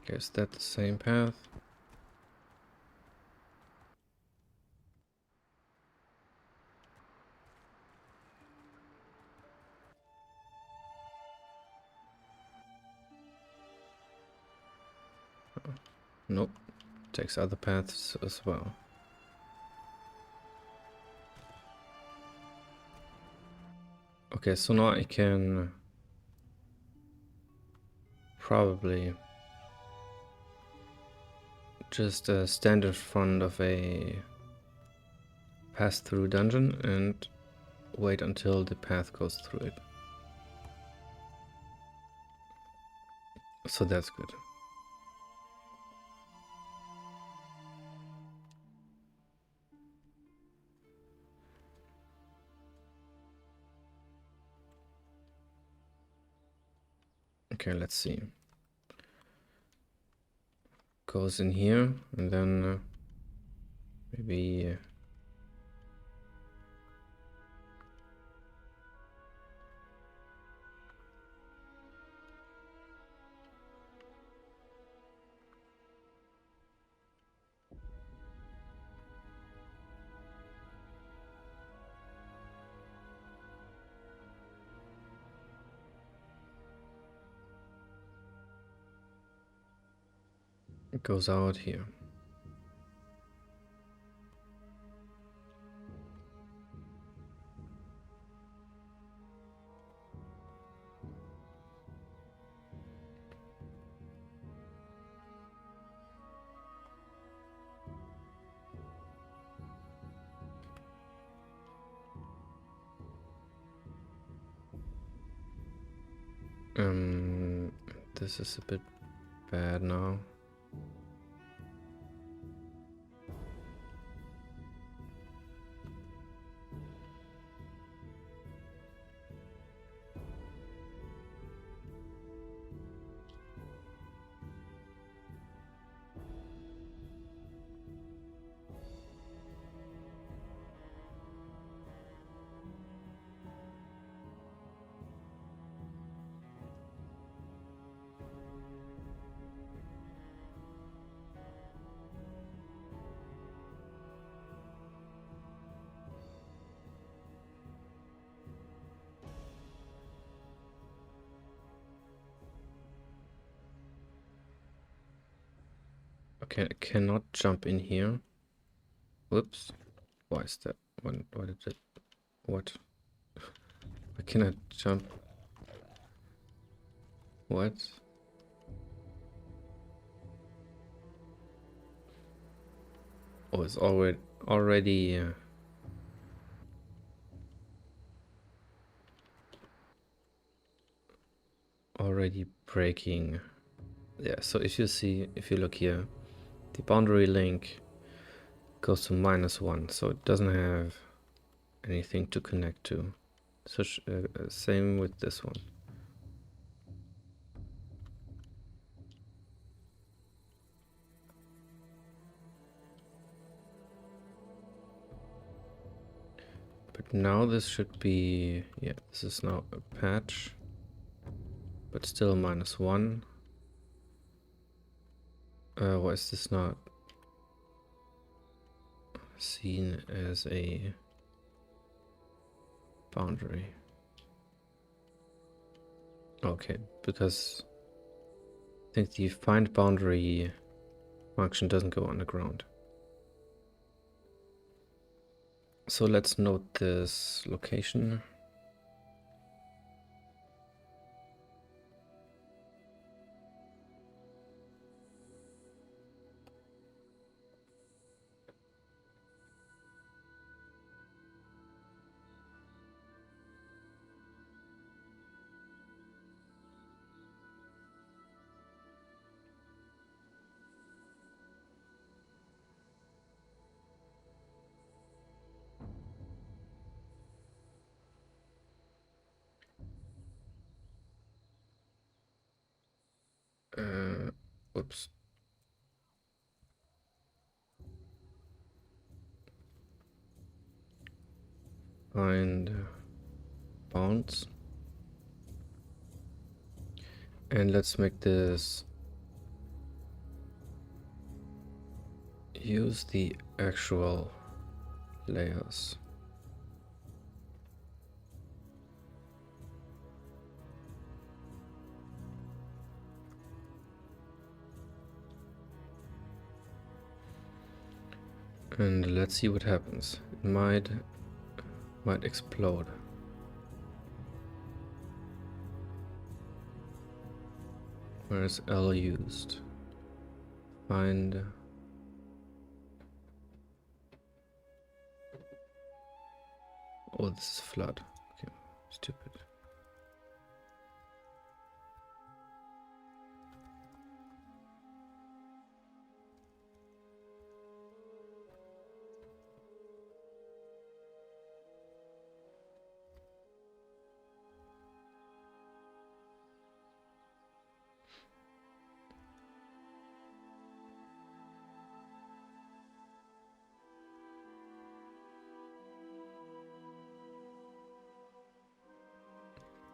Is that the same path? Nope. Takes other paths as well. Okay, so now I can probably just stand in front of a pass-through dungeon and wait until the path goes through it. So that's good. Okay, let's see. Goes in here and then maybe it goes out here. This is a bit bad now. Okay, I cannot jump in here. Whoops. Why is that? Why did it? What? I cannot jump. What? Oh, it's already already breaking. Yeah, so if you look here, the boundary link goes to -1, so it doesn't have anything to connect to. So same with this one. But now this should be, yeah, this is now a patch, but still -1. Why is this not seen as a boundary? Okay, because I think the find boundary function doesn't go underground. So let's note this location. Whoops. Find bounds. And let's make this use the actual layers. And let's see what happens. It might explode. Where is L used? Find. Oh, this is flood. Okay, stupid.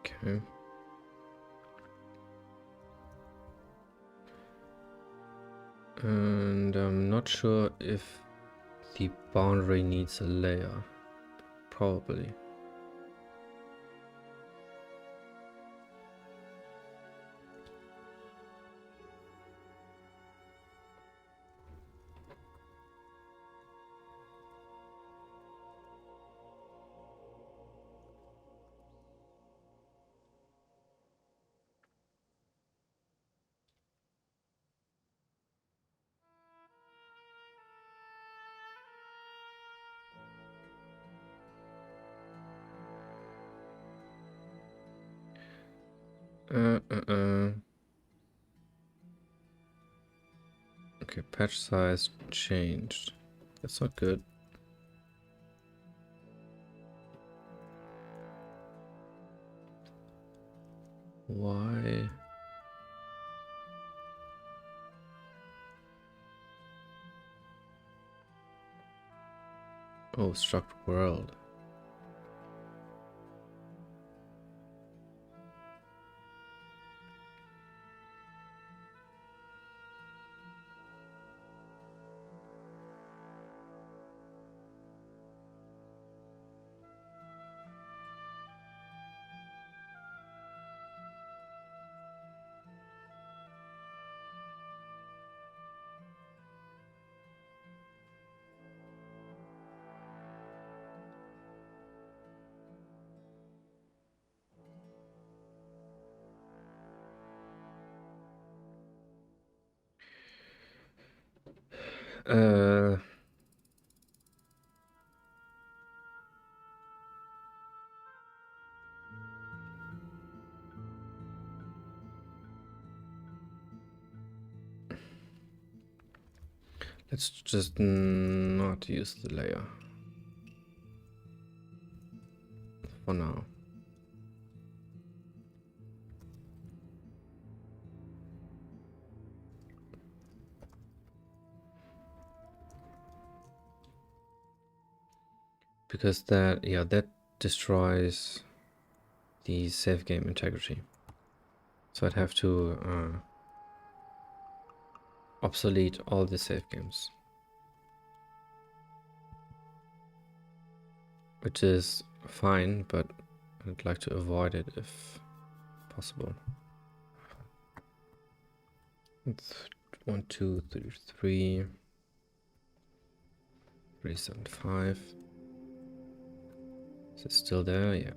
Okay. And I'm not sure if the boundary needs a layer. Probably. Okay, patch size changed. That's not good. Why? Oh, struct world. Uh, Let's just not use the layer for now. Because that, yeah, that destroys the save game integrity. So I'd have to obsolete all the save games. Which is fine, but I'd like to avoid it if possible. It's 1, 2, 3, 3, 375. Is it still there? Yeah.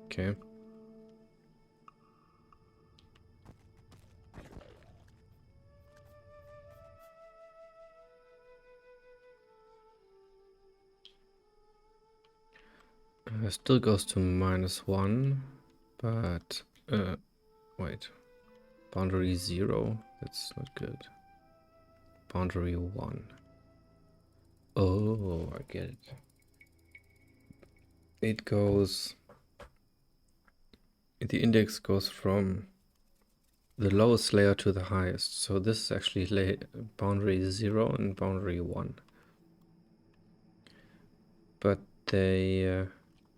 Okay. Still goes to -1, but wait. Boundary 0. That's not good. Boundary 1. Oh, I get it. It goes. The index goes from the lowest layer to the highest. So this is actually boundary 0 and boundary 1. But they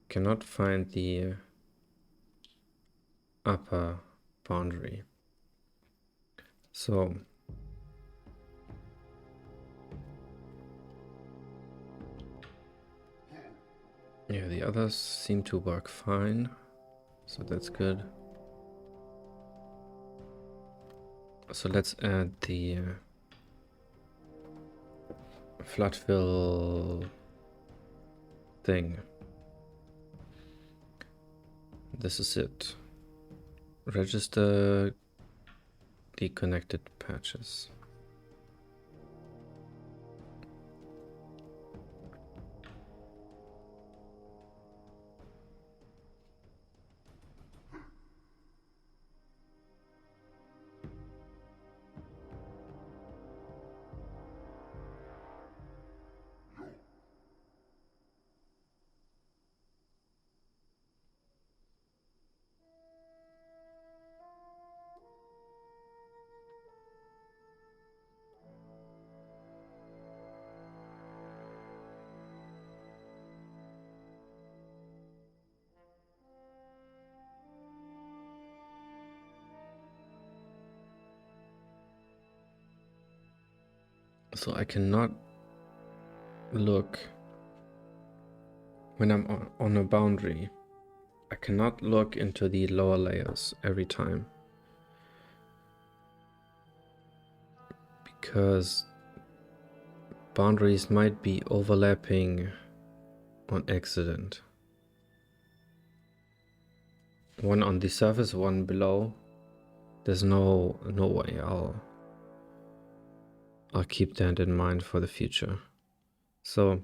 cannot find the upper boundary. So yeah, the others seem to work fine. So that's good. So let's add the flood fill thing. This is it. Register the connected patches. So I cannot look when I'm on a boundary. I cannot look into the lower layers every time. Because boundaries might be overlapping on accident. One on the surface, one below. There's no way I'll keep that in mind for the future. So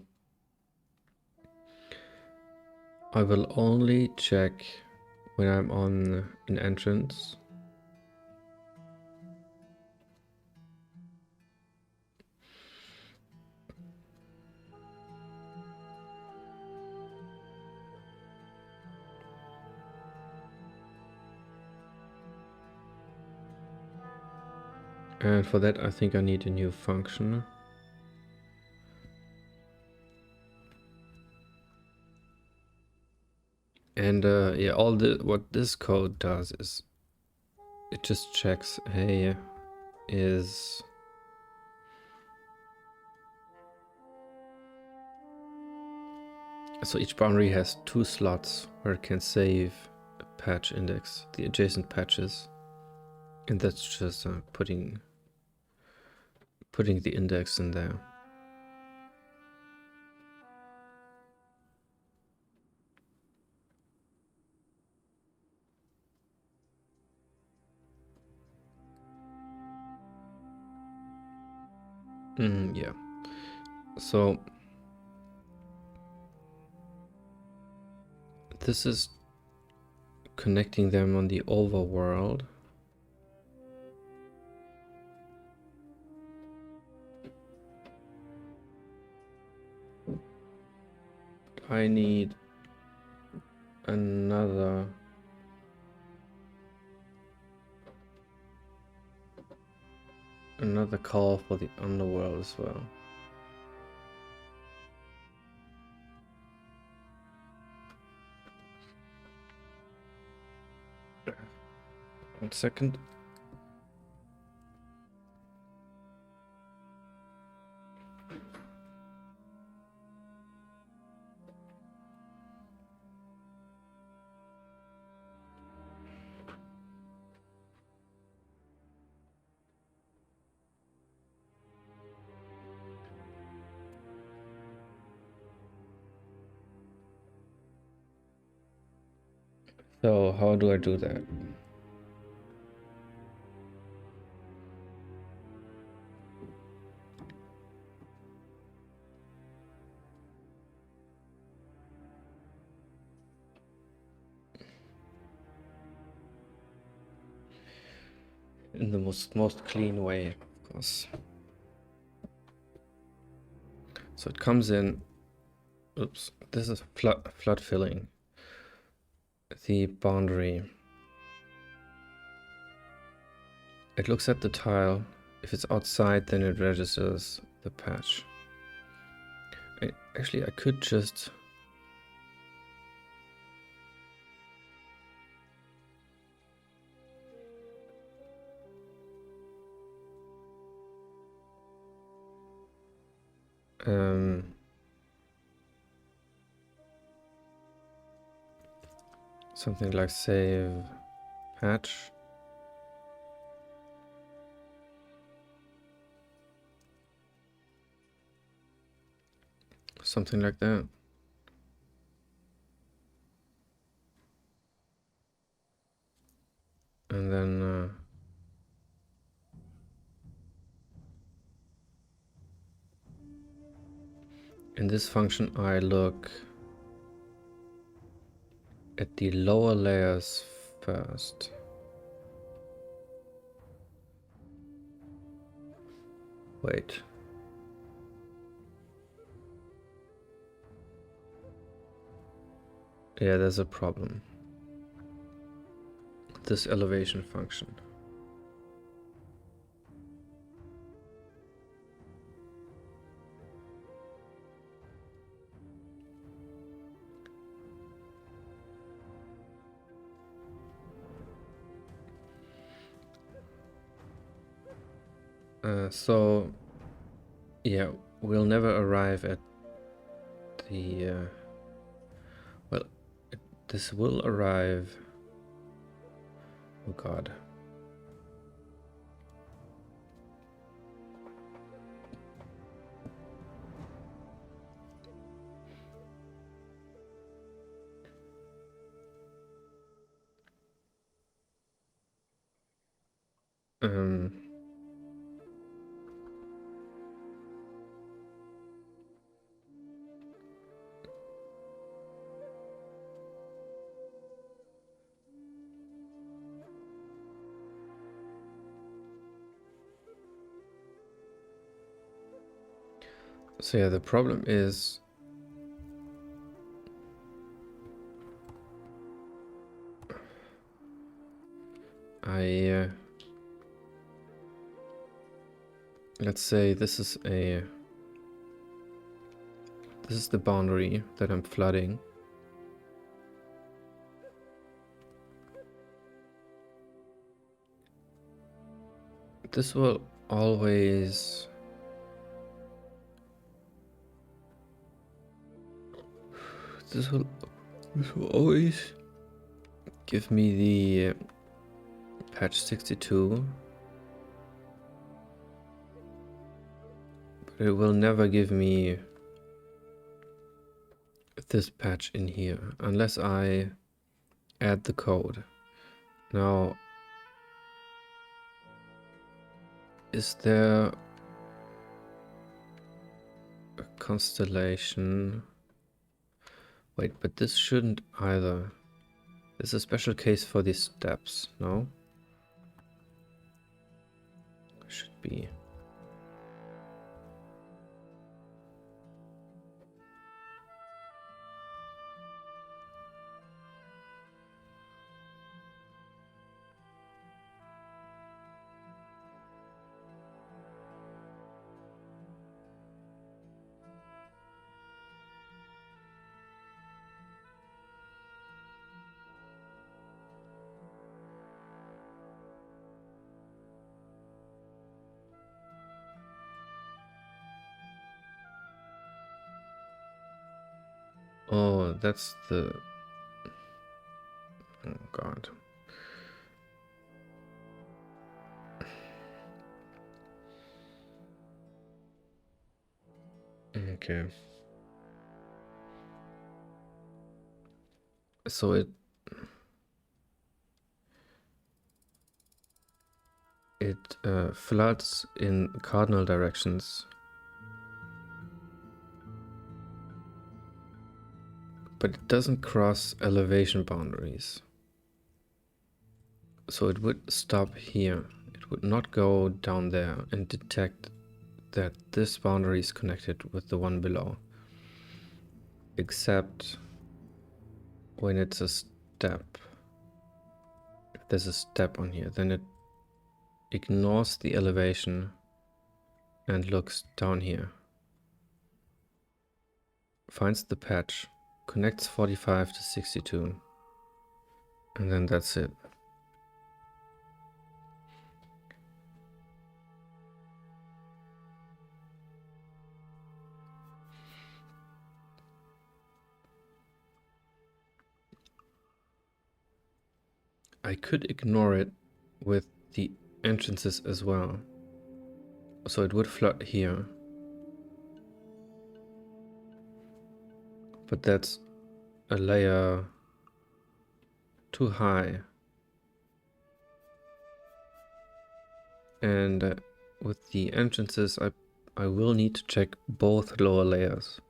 I will only check when I'm on an entrance. And for that I think I need a new function. And yeah, what this code does is it just checks, hey, so each boundary has 2 slots where it can save a patch index, the adjacent patches, and that's just putting the index in there. Yeah. So this is connecting them on the overworld. I need another call for the underworld as well. One second. So how do I do that? In the most clean way, of course. So it comes in. Oops, this is flood filling the boundary. It looks at the tile. If it's outside, then it registers the patch. Actually, I could just something like save patch. Something like that. And then in this function I look at the lower layers first. Wait. Yeah, there's a problem. This elevation function. So yeah, we'll never arrive at the well, this will arrive. Oh god. So yeah, the problem is let's say this is the boundary that I'm flooding. This will always always give me the patch 62, but it will never give me this patch in here unless I add the code. Now, is there a constellation? Wait, but this shouldn't either. There's a special case for these steps, no? Should be. Oh, that's the... Oh god. Okay. So it floods in cardinal directions, but it doesn't cross elevation boundaries. So it would stop here. It would not go down there and detect that this boundary is connected with the one below. Except when it's a step. If there's a step on here, then it ignores the elevation and looks down here. Finds the patch, connects 45 to 62. And then that's it. I could ignore it with the entrances as well. So it would flood here. But that's a layer too high. And with the entrances, I will need to check both lower layers.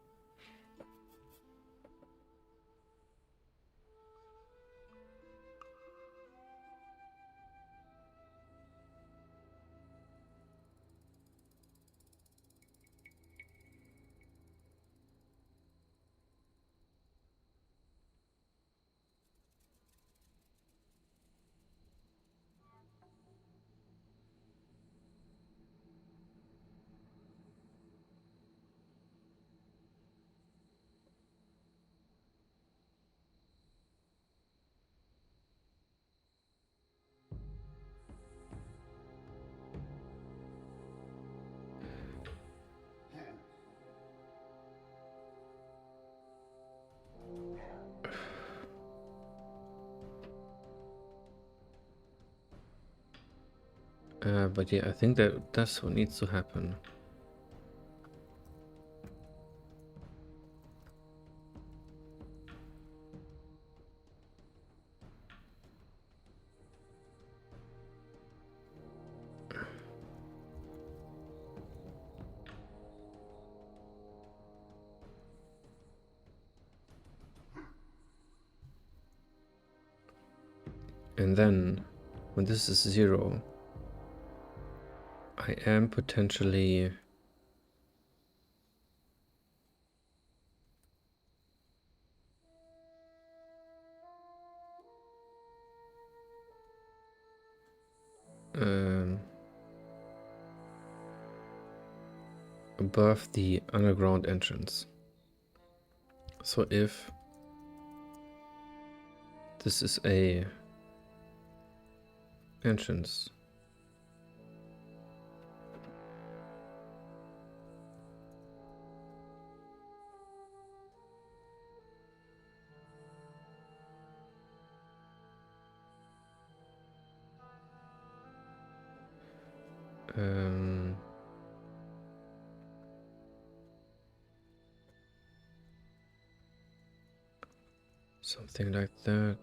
But yeah, I think that's what needs to happen. And then, when this is 0, I am potentially... above the underground entrance. So if this is a entrance, something like that.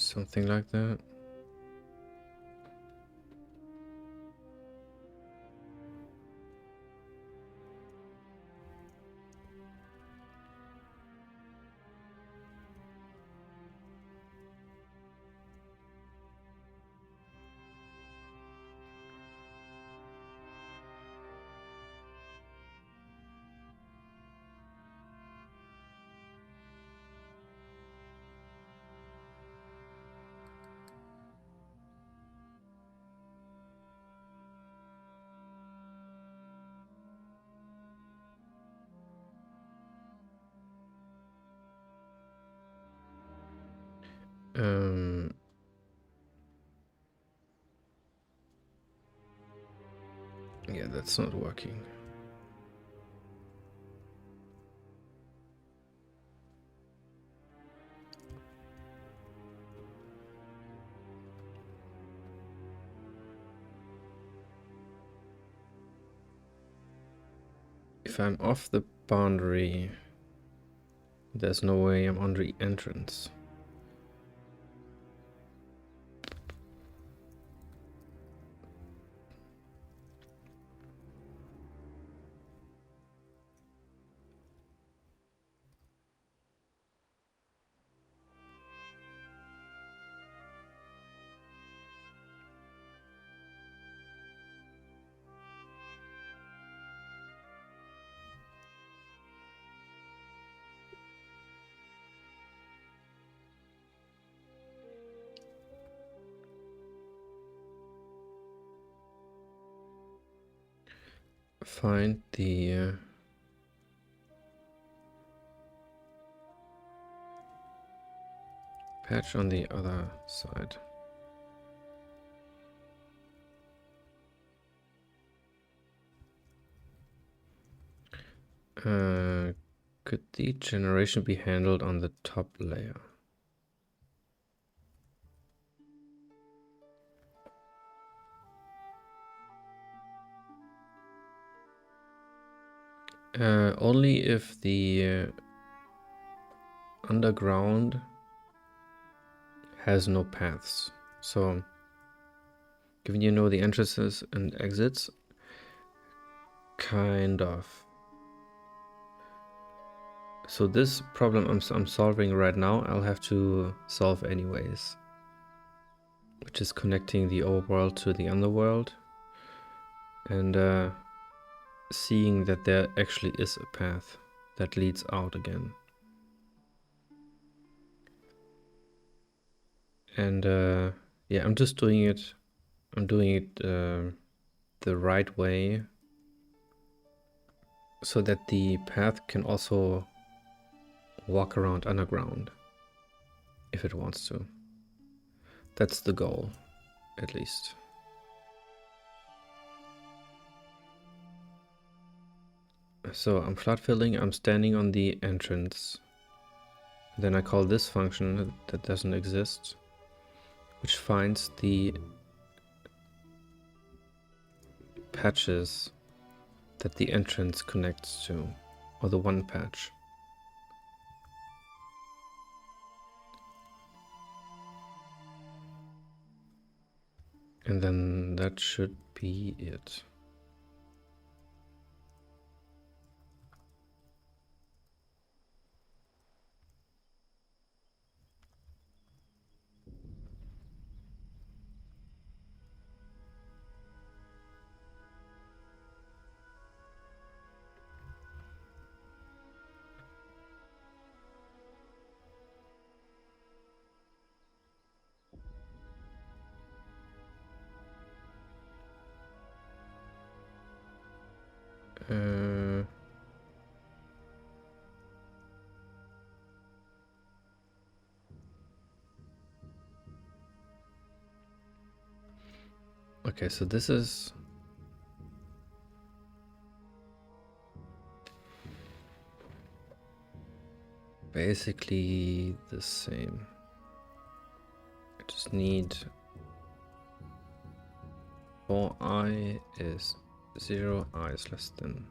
something like that. Yeah, that's not working. If I'm off the boundary, there's no way I'm on the entrance. Find the patch on the other side. Could the generation be handled on the top layer? Only if the underground has no paths. So, given you know the entrances and exits, kind of. So this problem I'm solving right now, I'll have to solve anyways. Which is connecting the overworld to the underworld. And seeing that there actually is a path that leads out again. And yeah, I'm just doing it. I'm doing it the right way, so that the path can also walk around underground if it wants to. That's the goal, at least. So I'm flood filling, I'm standing on the entrance. Then I call this function that doesn't exist, which finds the patches that the entrance connects to, or the one patch. And then that should be it. Okay, so this is basically the same. I just need for I is 0, I is less than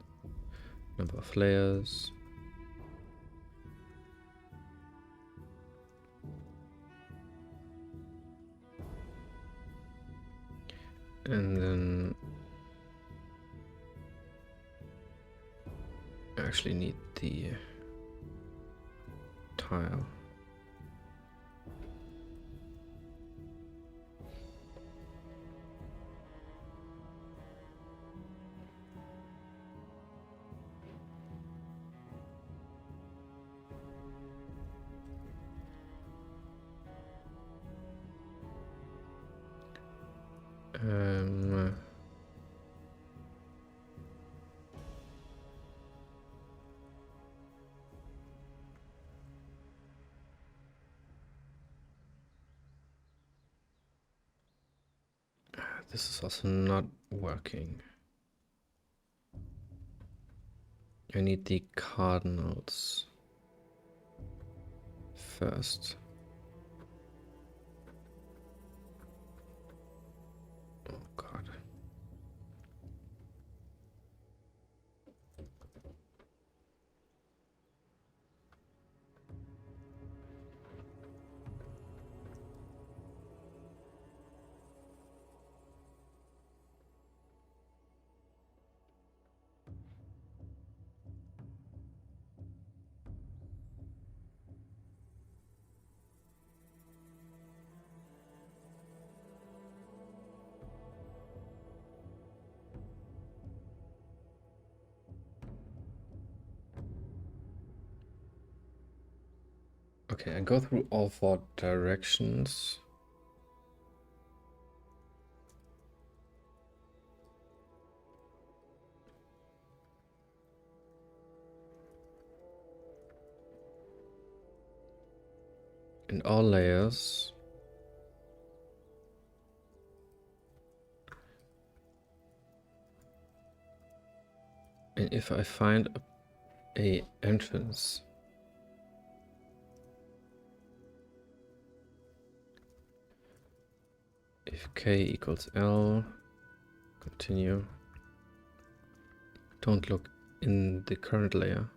number of layers. And then I actually need the tile. This is also not working. I need the cardinals first. Oh god. Okay, I go through all 4 directions. In all layers. And if I find a entrance, if k equals L, continue. Don't look in the current layer.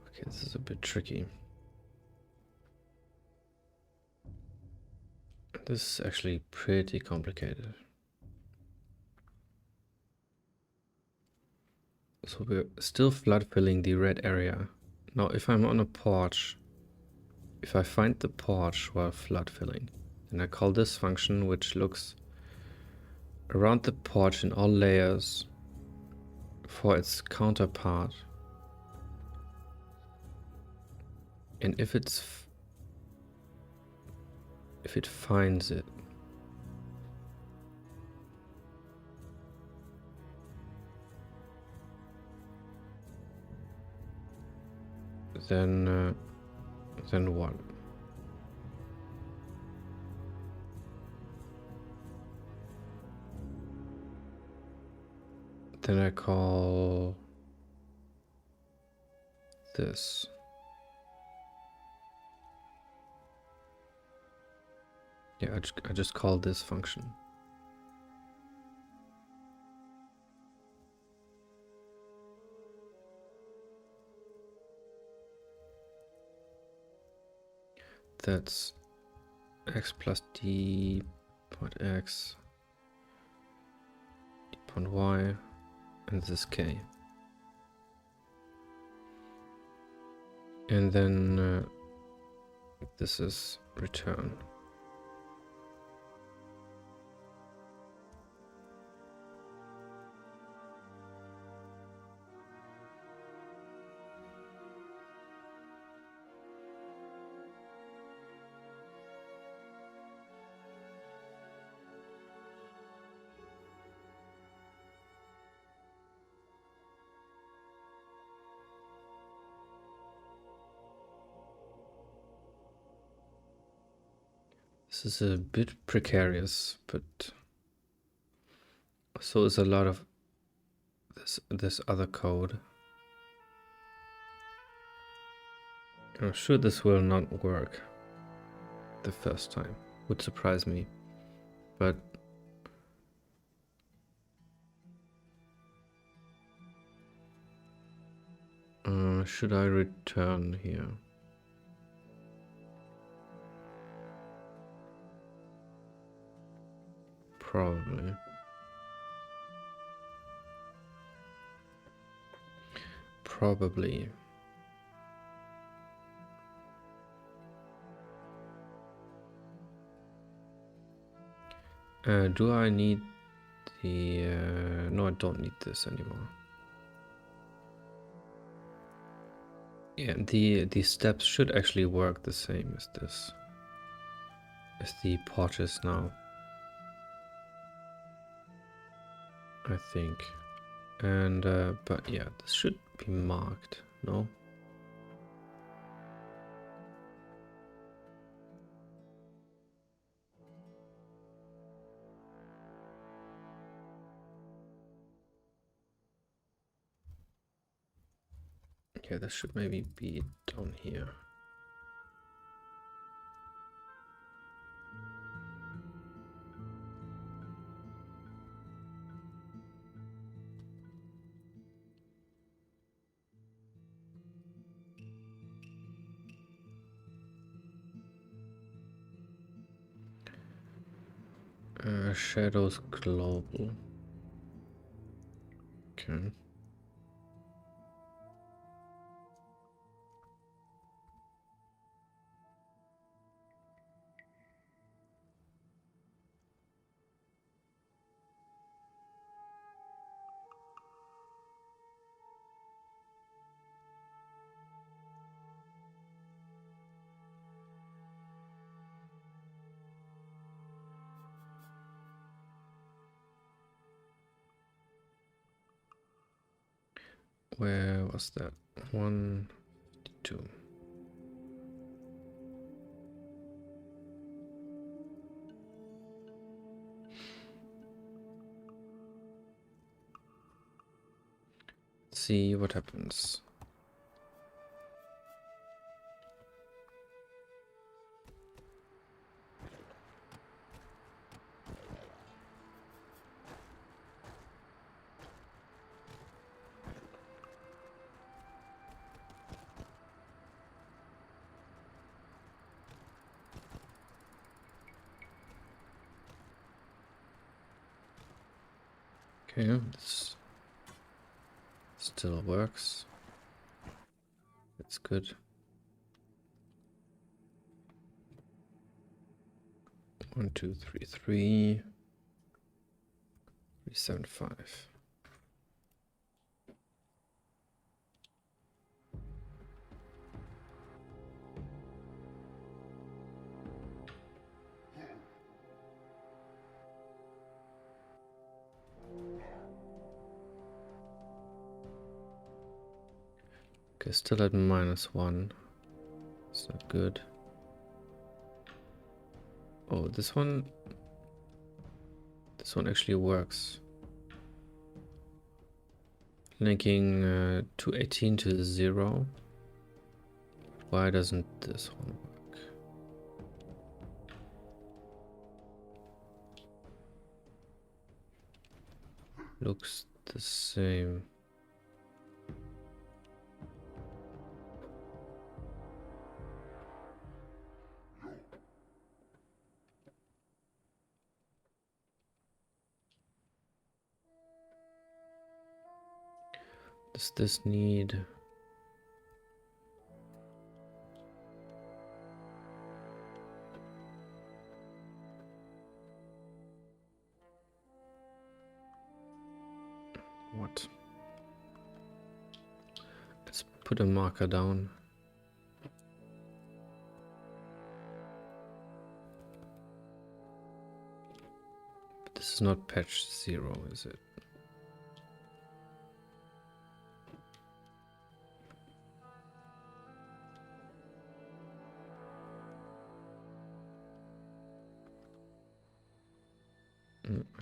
Okay, this is a bit tricky. This is actually pretty complicated. So we're still flood filling the red area. Now if I'm on a porch, if I find the porch while flood filling, then I call this function, which looks around the porch in all layers for its counterpart. And if it finds it, then what? Then I call this. Yeah, I just call this function. That's x plus d point x d point y, and this is k. And then this is return. This is a bit precarious, but so is a lot of this other code. I'm sure this will not work the first time. Would surprise me, but Should I return here? Probably. Probably. Do I need the... no, I don't need this anymore. Yeah, the steps should actually work the same as this. As the pot is now. I think. And, but yeah, this should be marked, no? Yeah, this should maybe be down here. Shadows global. Okay. Where was that? 1, 2. Let's see what happens. Okay, this still works. That's good. 1, 2, 3, 3, 3, 7, 5. Okay, still at -1. It's not good. Oh, this one actually works. Linking 218 to 0. Why doesn't this one work? Looks the same. Does this need... what? Let's put a marker down. But this is not patch 0, is it?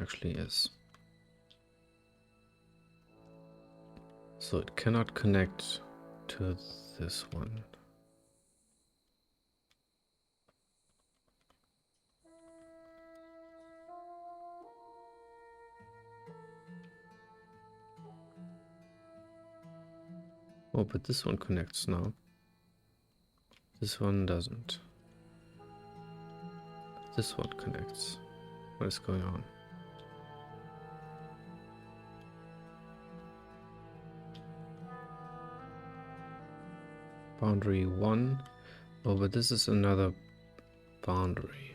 Actually, yes. So it cannot connect to this one. Oh, Oh, but this one connects now. This one doesn't. This one connects. What is going on? Boundary 1. Oh, but this is another boundary.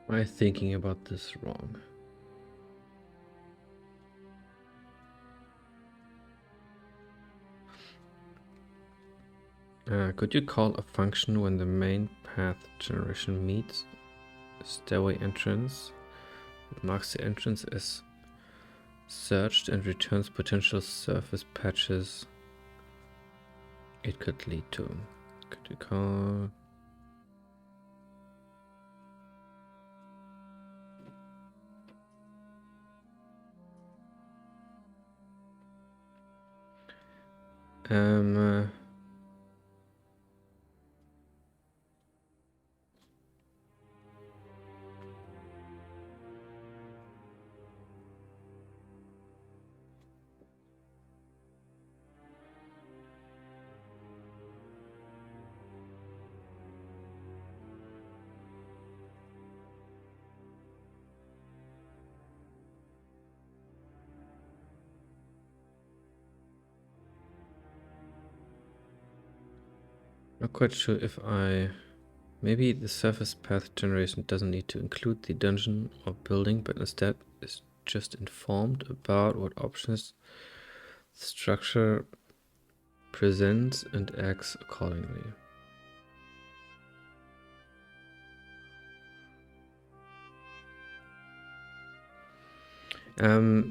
Am I thinking about this wrong? Could you call a function when the main path generation meets a stairway entrance? It marks the entrance as searched and returns potential surface patches it could lead to. Could you call... Not quite sure if I... Maybe the surface path generation doesn't need to include the dungeon or building, but instead is just informed about what options the structure presents and acts accordingly.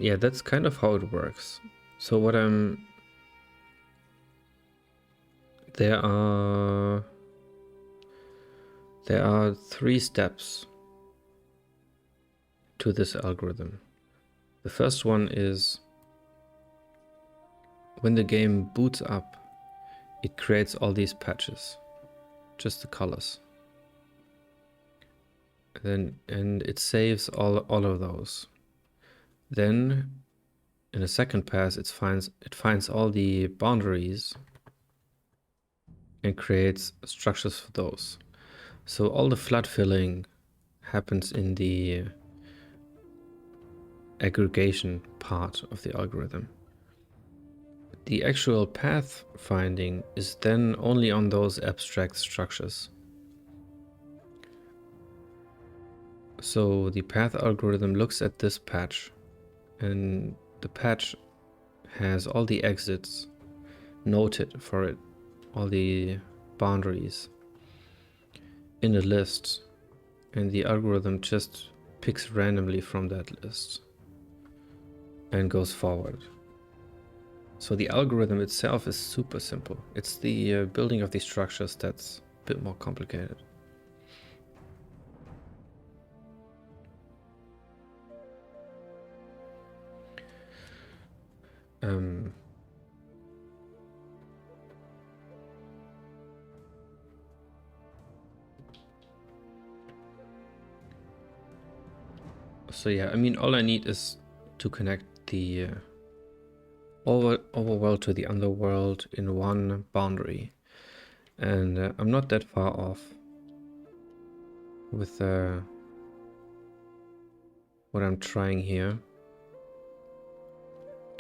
Yeah, that's kind of how it works. So what there are 3 steps to this algorithm. The first one is when the game boots up, it creates all these patches, just the colors. And it saves all of those. Then in a second pass, it finds all the boundaries and creates structures for those. So all the flood filling happens in the aggregation part of the algorithm. The actual path finding is then only on those abstract structures. So the path algorithm looks at this patch, and the patch has all the exits noted for it, all the boundaries in a list, and the algorithm just picks randomly from that list and goes forward. So the algorithm itself is super simple. It's the building of these structures that's a bit more complicated. So yeah, I mean, all I need is to connect the overworld to the underworld in one boundary. And I'm not that far off with what I'm trying here.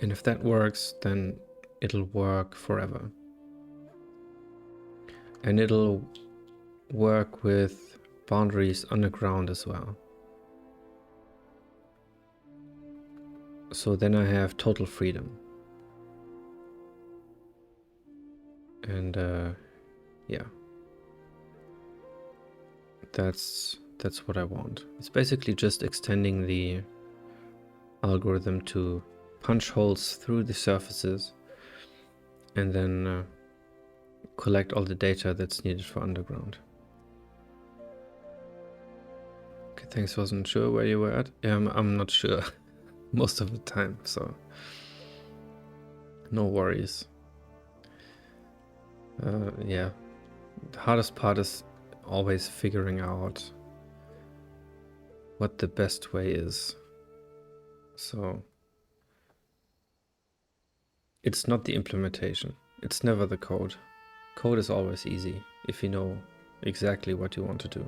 And if that works, then it'll work forever. And it'll work with boundaries underground as well. So then I have total freedom. And yeah, that's what I want. It's basically just extending the algorithm to punch holes through the surfaces and then collect all the data that's needed for underground. Okay, thanks. Wasn't sure where you were at. I'm not sure most of the time, so no worries. Yeah, the hardest part is always figuring out what the best way is. So it's not the implementation. It's never the code. Code is always easy if you know exactly what you want to do.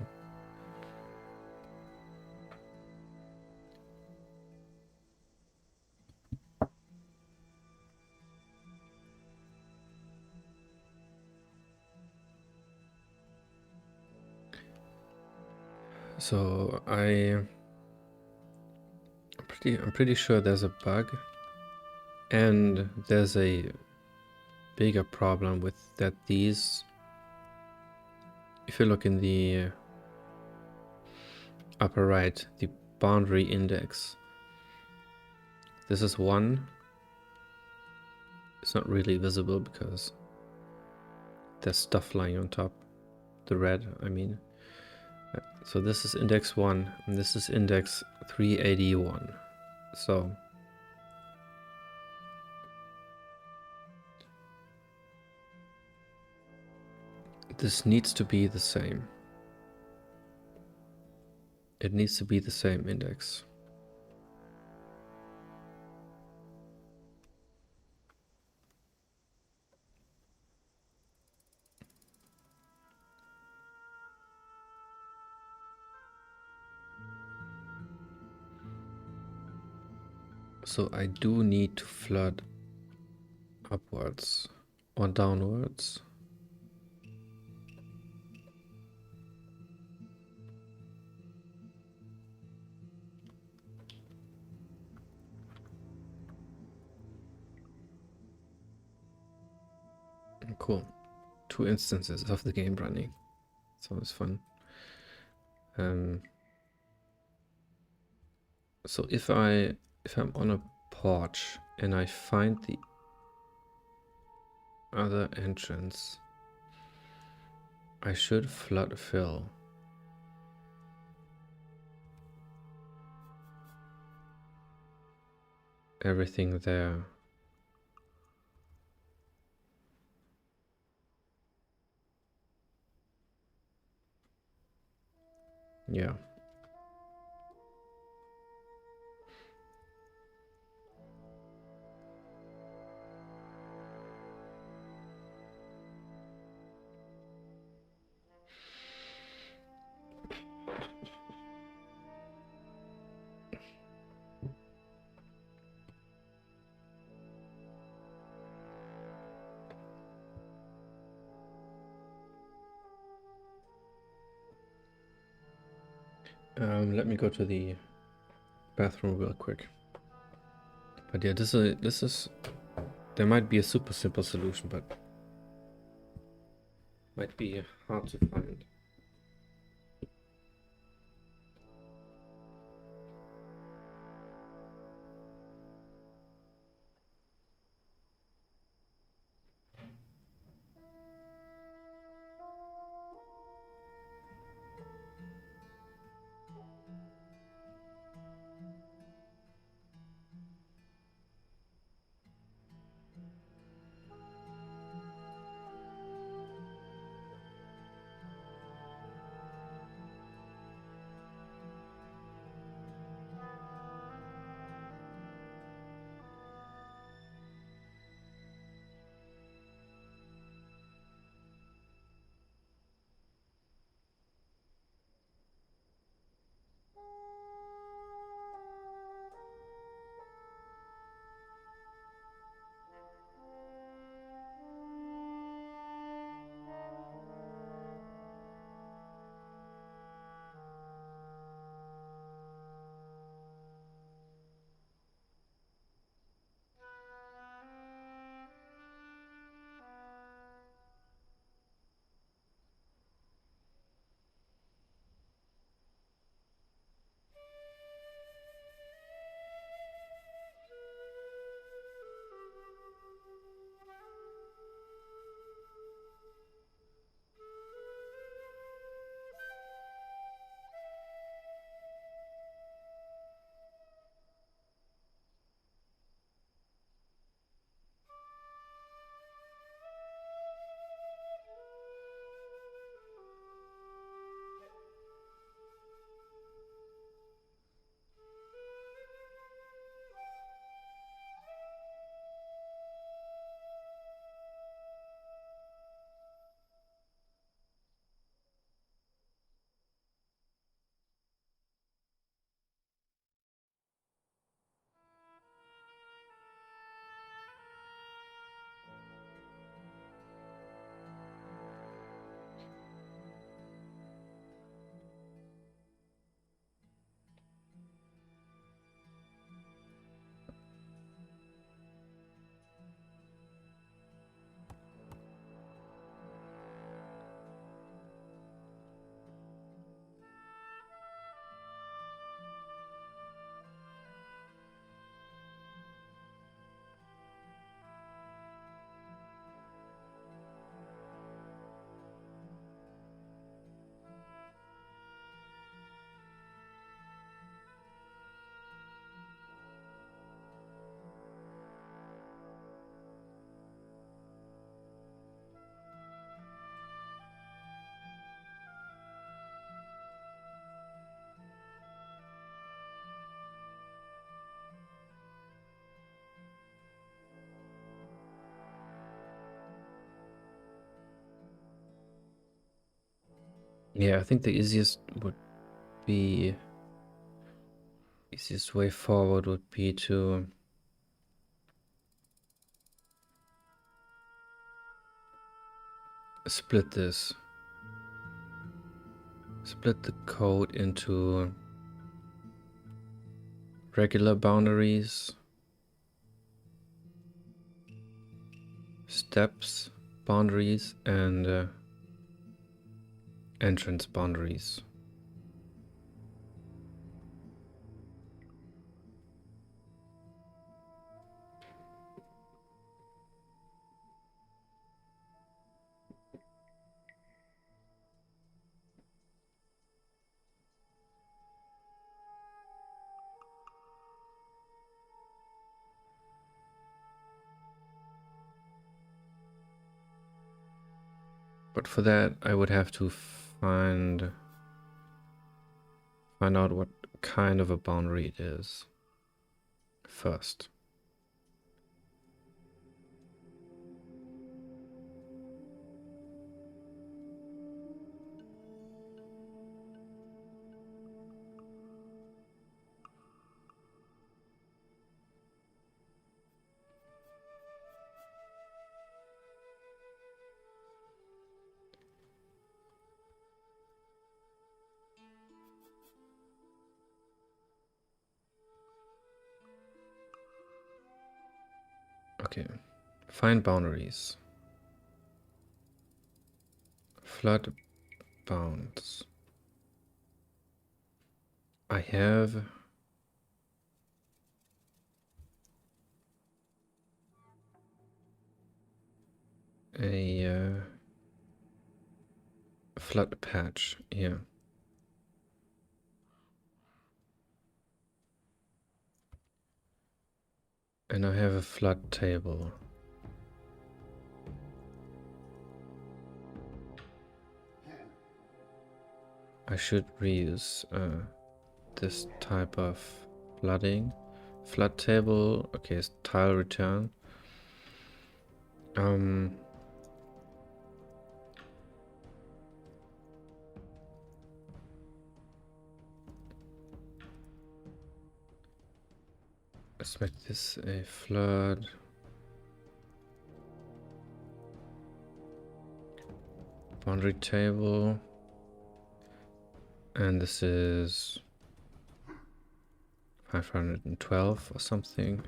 So I'm pretty sure there's a bug, and there's a bigger problem with that. These, if you look in the upper right, the boundary index, this is 1. It's not really visible because there's stuff lying on top. The red, I mean. So this is index 1, and this is index 381. So this needs to be the same. It needs to be the same index. So I do need to flood upwards or downwards. Cool. 2 instances of the game running. It's always fun. So if I'm on a porch and I find the other entrance, I should flood fill everything there. Yeah. Let me go to the bathroom real quick. But yeah, this is there might be a super simple solution, but might be hard to find. Yeah, I think the easiest way forward would be to split this. Split the code into regular boundaries, steps boundaries, and entrance boundaries. But for that, I would have to find out what kind of a boundary it is first. Okay, find boundaries. Flood bounds. I have a flood patch here. And I have a flood table. I should reuse this type of flooding. Flood table, okay, it's tile return. Let's make this a flood. Boundary table. And this is 512 or something.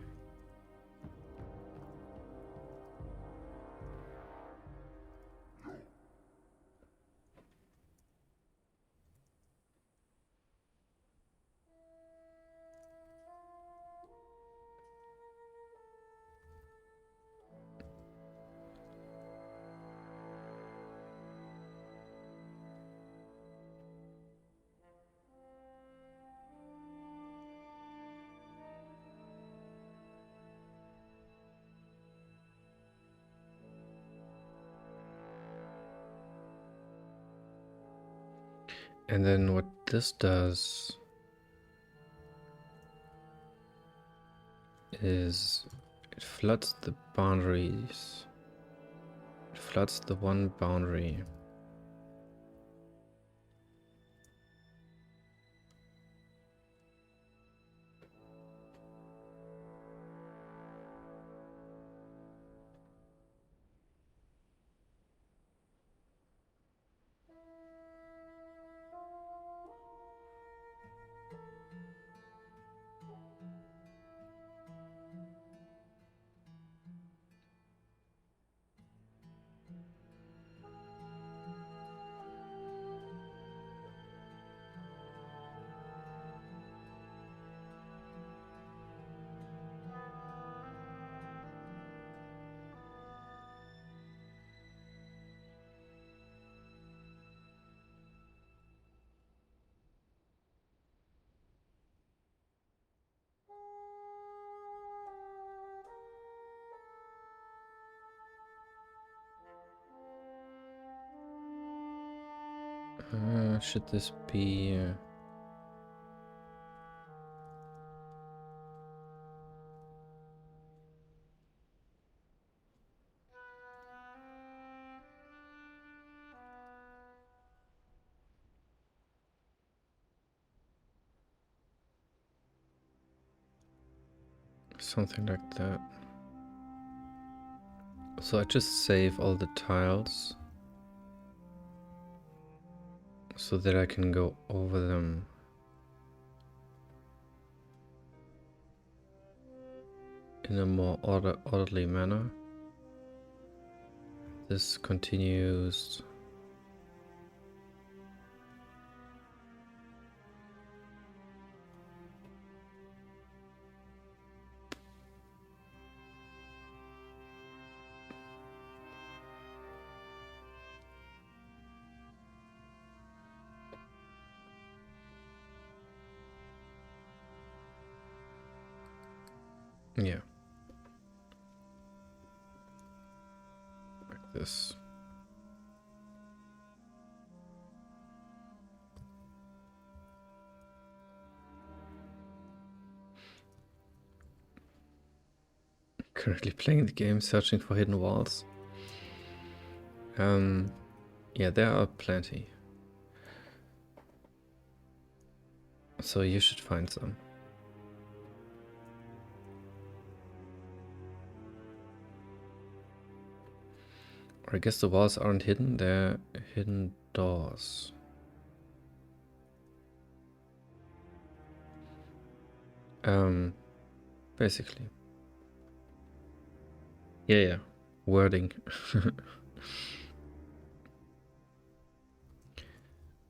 And then what this does is it floods the boundaries. It floods the one boundary. Should this be... Something like that. So I just save all the tiles so that I can go over them in a more orderly manner. This continues. Yeah. Like this. Currently playing the game, searching for hidden walls. Yeah, there are plenty. So you should find some. Or I guess the walls aren't hidden, they're hidden doors. Basically. Yeah. Wording.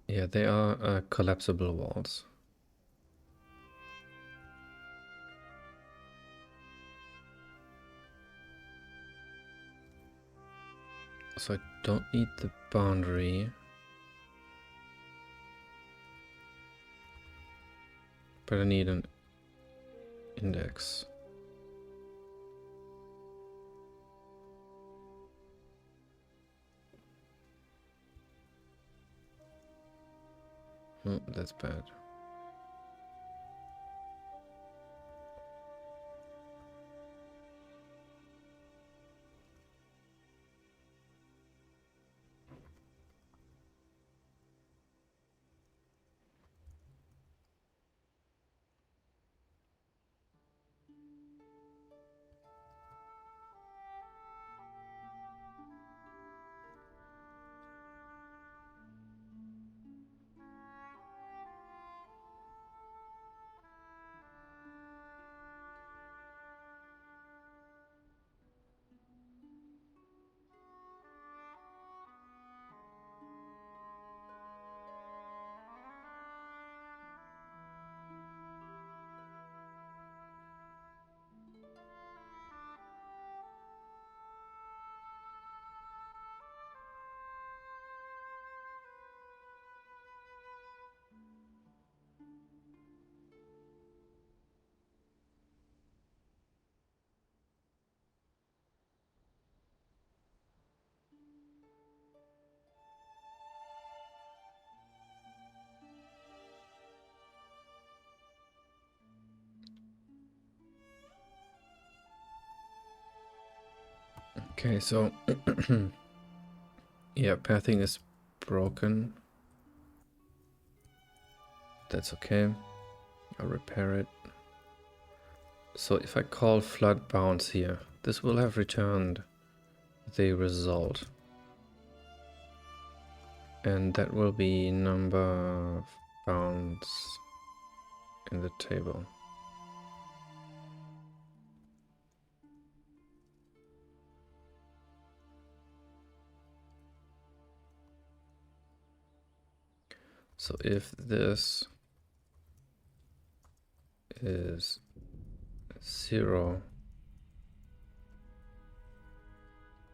Yeah, they are collapsible walls. So I don't need the boundary. But I need an index. Oh, that's bad. Okay, so yeah, pathing is broken. That's okay. I'll repair it. So if I call flood bounce here, this will have returned the result. And that will be number of bounds in the table. So if this is 0,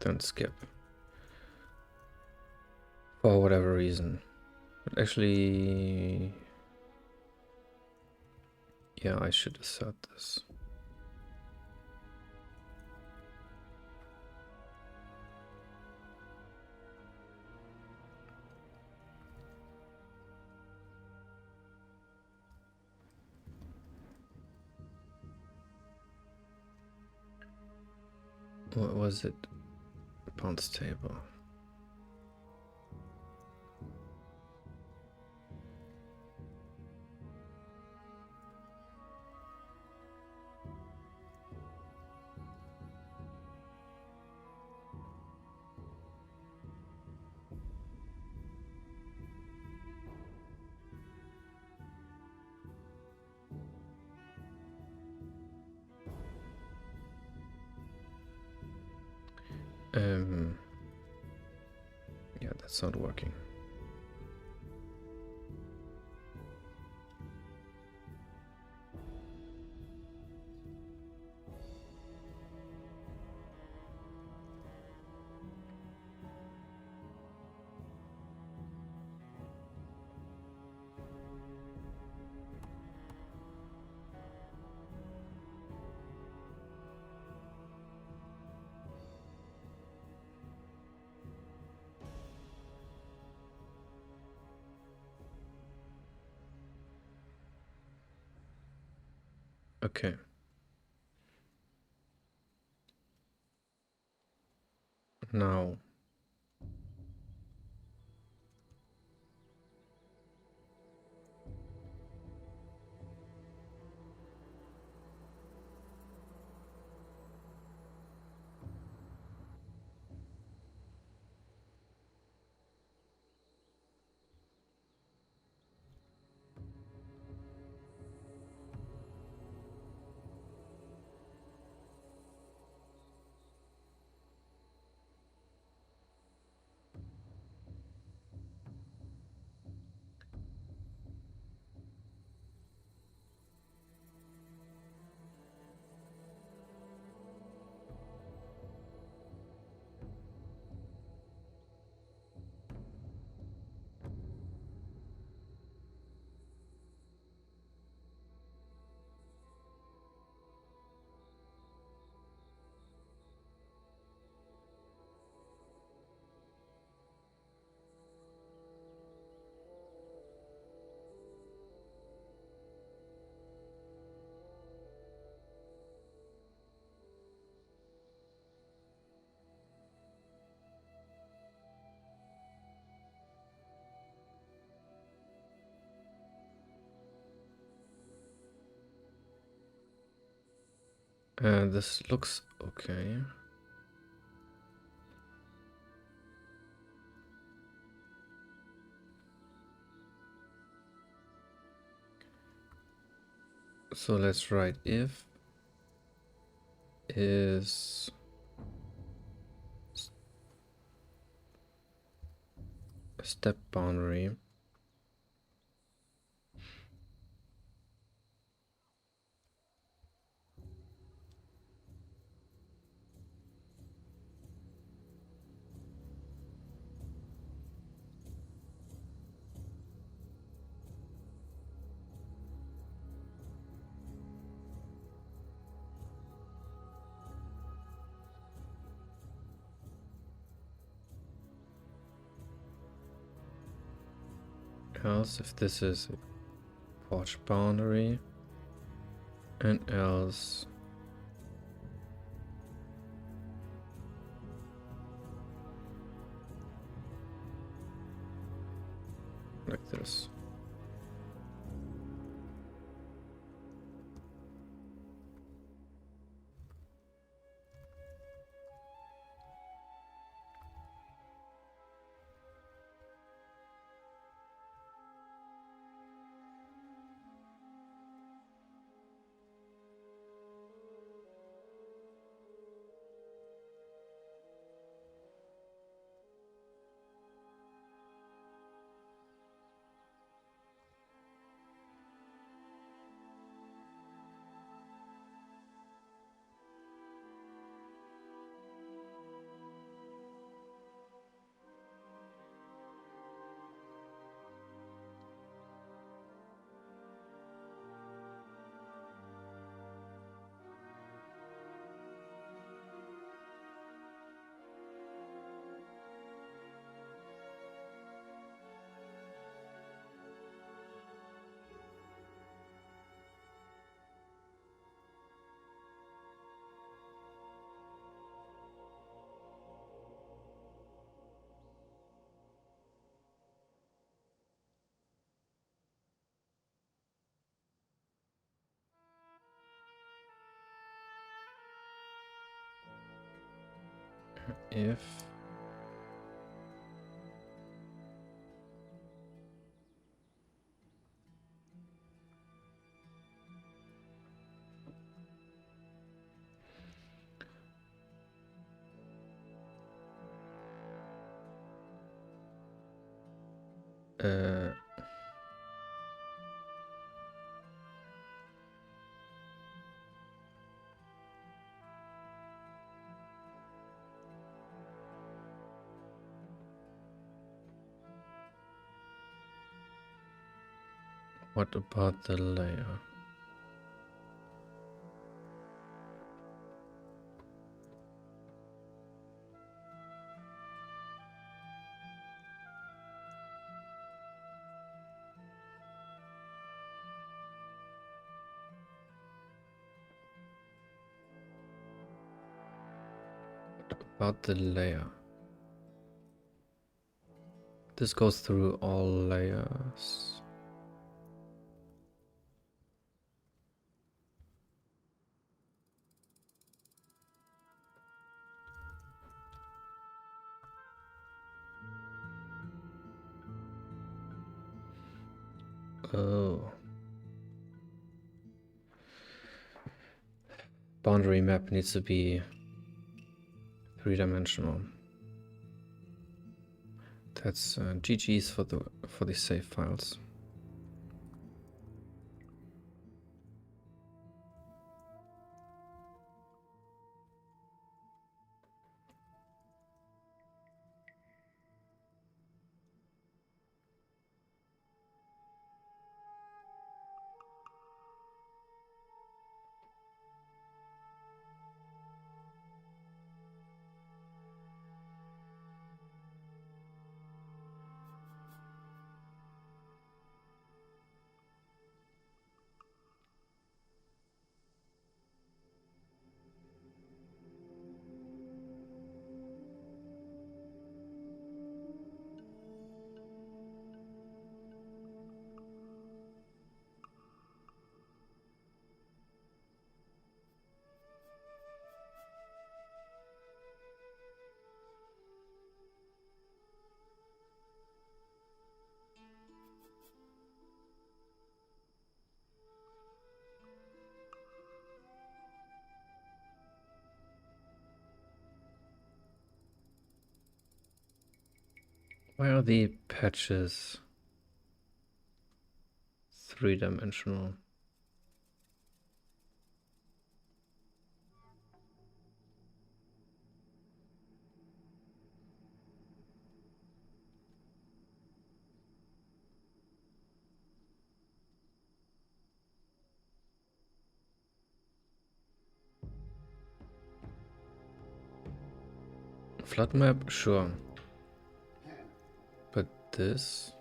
then skip. For whatever reason. But actually, yeah, I should assert this. What was it? Bounce table. Yeah, that's not working. Okay. Now. This looks okay. So let's write if is step boundary else if this is a porch boundary and else like this. If What about the layer? About the layer. This goes through all layers. Oh. Boundary map needs to be 3-dimensional. That's GG's for the save files. Why are the patches 3-dimensional? Flat map, sure. But this?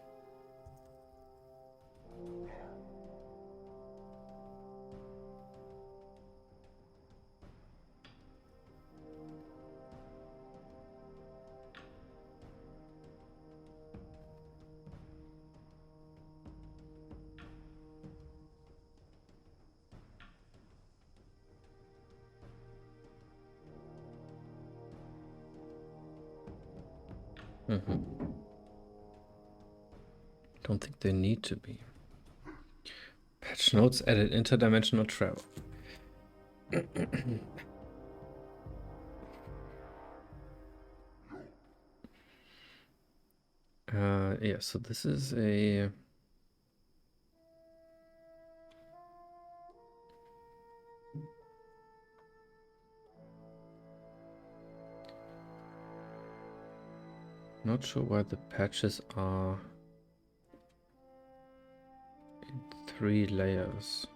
Don't think they need to be. Patch notes added interdimensional travel. Yeah, so this is a... Not sure why the patches are in 3 layers.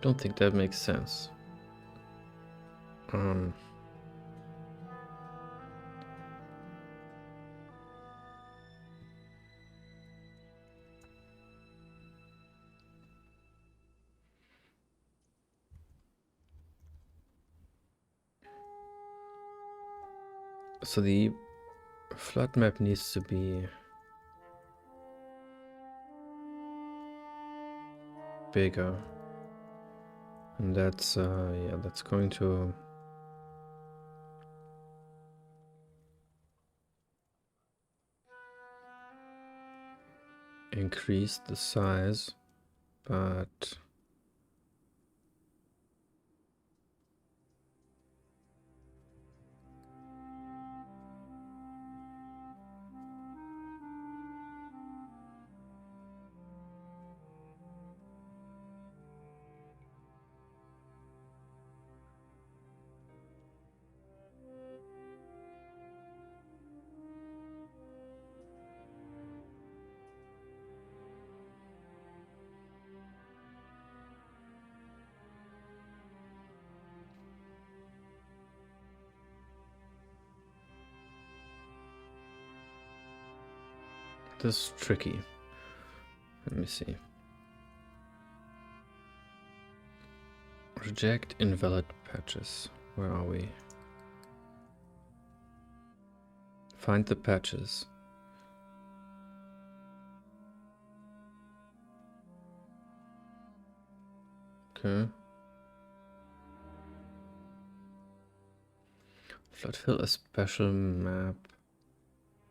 Don't think that makes sense. So the flood map needs to be bigger, and that's yeah, that's going to increase the size, but this is tricky. Let me see. Reject invalid patches. Where are we? Find the patches. Okay. Floodfill a special map.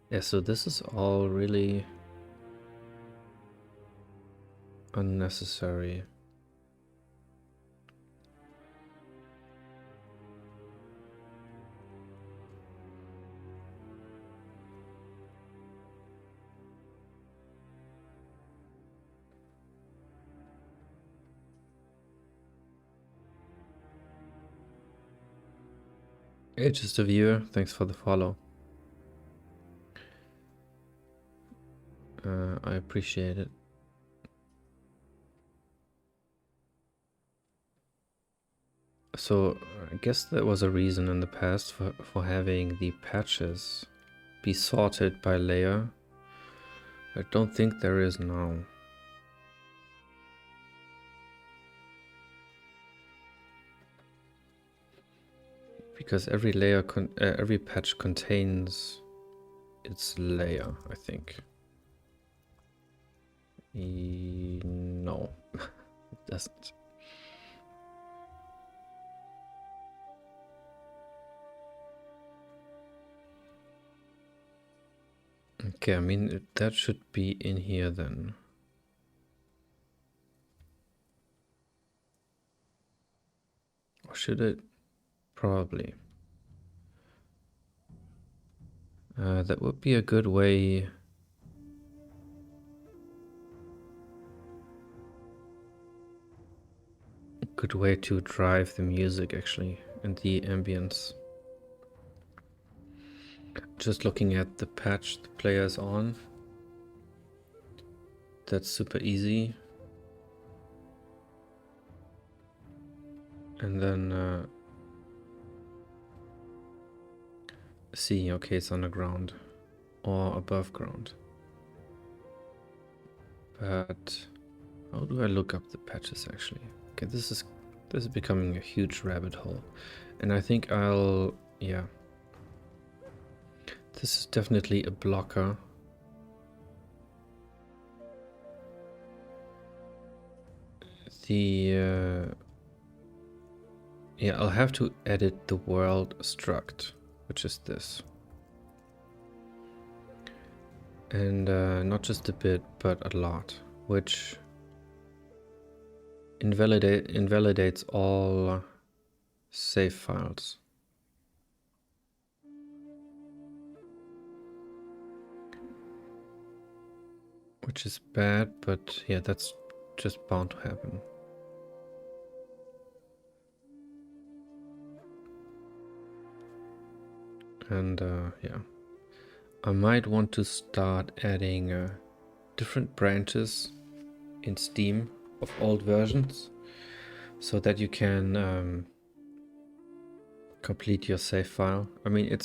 Yeah, so this is all really unnecessary. Hey, just a viewer. Thanks for the follow. I appreciate it. So I guess there was a reason in the past for having the patches be sorted by layer. I don't think there is now. Because every layer, every patch contains its layer, I think. No, it doesn't. Okay, I mean, that should be in here then. Or should it? Probably. That would be a good way. Good way to drive the music actually and the ambience. Just looking at the patch the player is on. That's super easy. And then see, okay, it's underground or above ground. But how do I look up the patches actually? Okay, this is becoming a huge rabbit hole. And I think yeah. This is definitely a blocker. Yeah, I'll have to edit the world struct, which is this. And not just a bit, but a lot, which invalidates all save files. Which is bad, but yeah, that's just bound to happen. And yeah, I might want to start adding different branches in Steam of old versions so that you can complete your save file. I mean,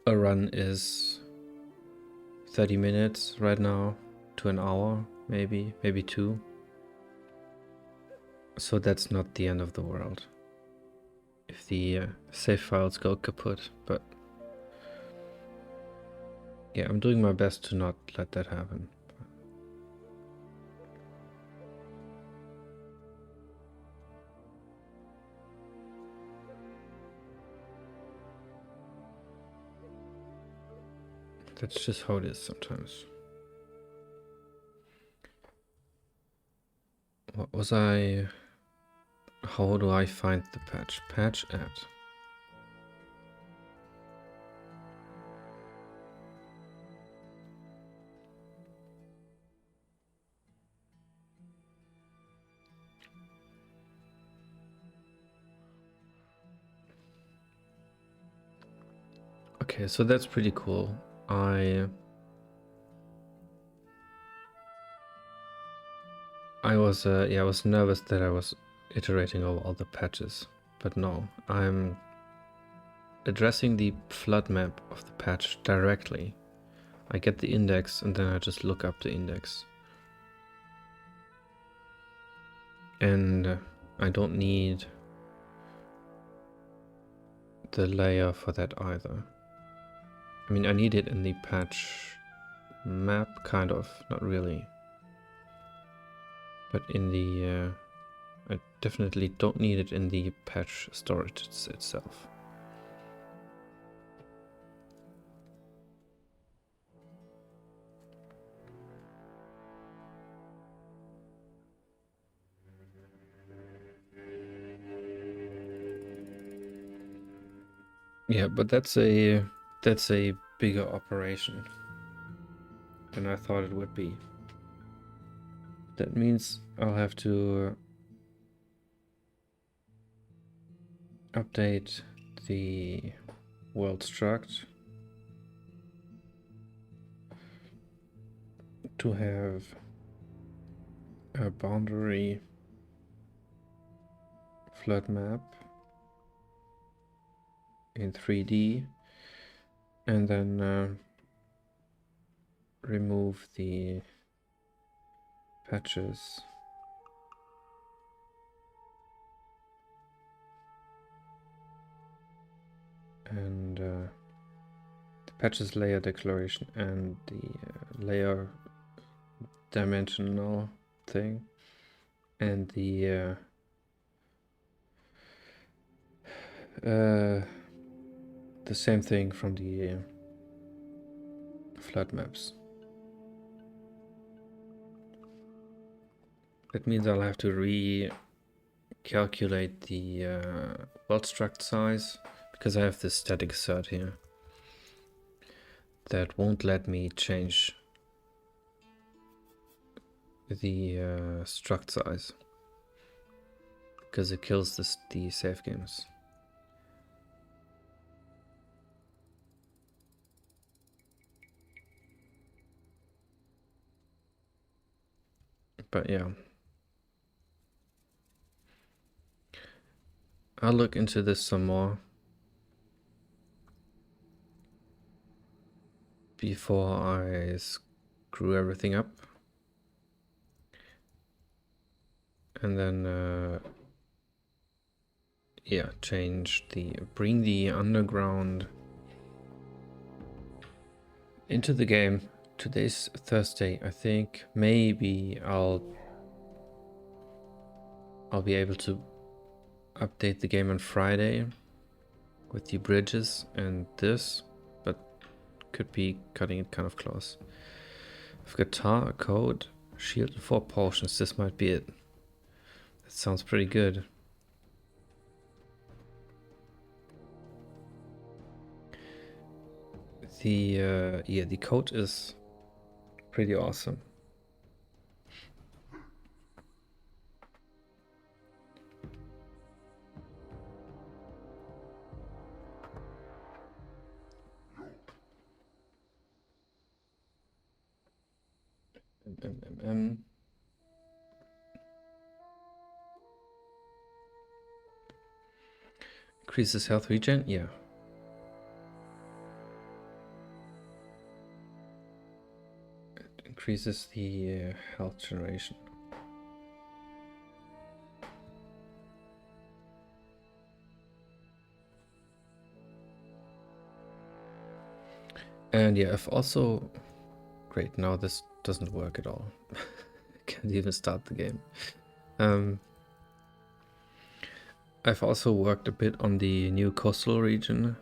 a run is 30 minutes right now to an hour, maybe 2. So that's not the end of the world if the save files go kaput, but yeah, I'm doing my best to not let that happen. That's just how it is sometimes. What was I... How do I find the patch? Patch at... Okay, so that's pretty cool. I was I was nervous that I was iterating over all the patches, but no, I'm addressing the flood map of the patch directly. I get the index and then I just look up the index. And I don't need the layer for that either. I mean, I need it in the patch map, kind of, not really. But in the... I definitely don't need it in the patch storage itself. Yeah, but that's a bigger operation than I thought it would be. That means I'll have to update the world struct to have a boundary flood map in 3D and then remove the patches and the patches layer declaration and the layer dimensional thing and the same thing from the flood maps. That means I'll have to recalculate the world struct size because I have this static assert here that won't let me change the struct size because it kills the save games. But yeah, I'll look into this some more before I screw everything up. And then, yeah, bring the underground into the game. Today's Thursday. I think maybe I'll be able to update the game on Friday with the bridges and this, but could be cutting it kind of close. I've got tar, code, shield, and 4 potions. This might be it. That sounds pretty good. The code is pretty awesome. Increases health regen? Yeah. It increases the health generation. And yeah, I've also... Great, now this doesn't work at all. Can't even start the game. I've also worked a bit on the new coastal region.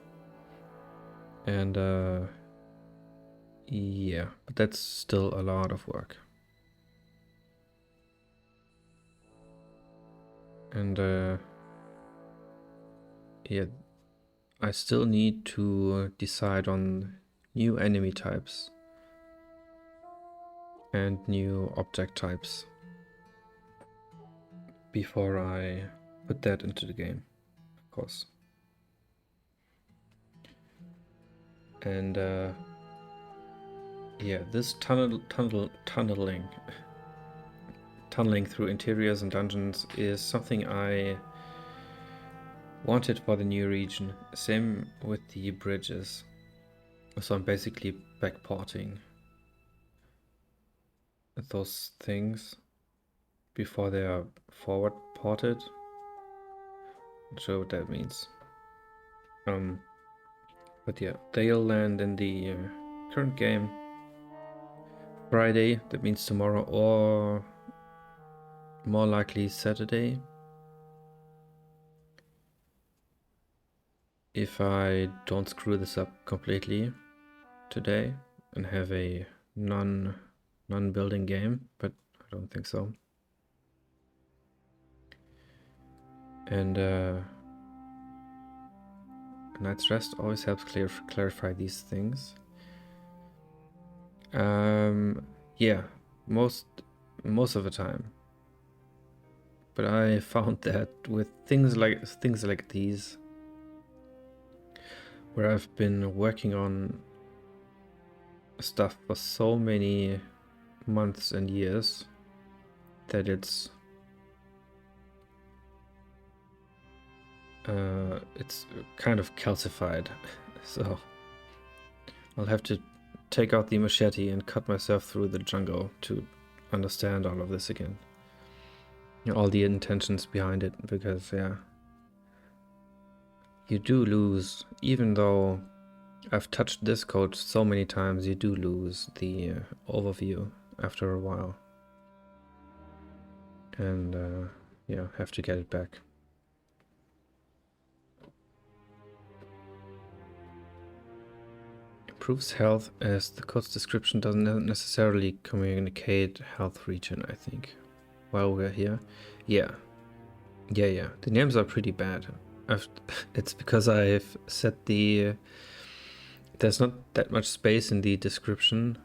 And yeah, but that's still a lot of work. And yeah, I still need to decide on new enemy types and new object types before I put that into the game, of course. And yeah, this tunneling through interiors and dungeons is something I wanted for the new region. Same with the bridges. So I'm basically backporting those things before they are forward ported. Not sure what that means. But yeah, they'll land in the current game Friday, that means tomorrow, or more likely Saturday. If I don't screw this up completely today and have a non-building game, but I don't think so. And Night's Rest always helps clarify these things. Yeah, most of the time. But I found that with things like these, where I've been working on stuff for so many months and years, that it's kind of calcified. So I'll have to take out the machete and cut myself through the jungle to understand all of this again. You know, all the intentions behind it, because yeah, you do lose, even though I've touched this code so many times, you do lose the overview after a while. And yeah, have to get it back. Improves health, as the code's description doesn't necessarily communicate health regen, I think. While we're here. Yeah. The names are pretty bad. It's because I've set the... there's not that much space in the description.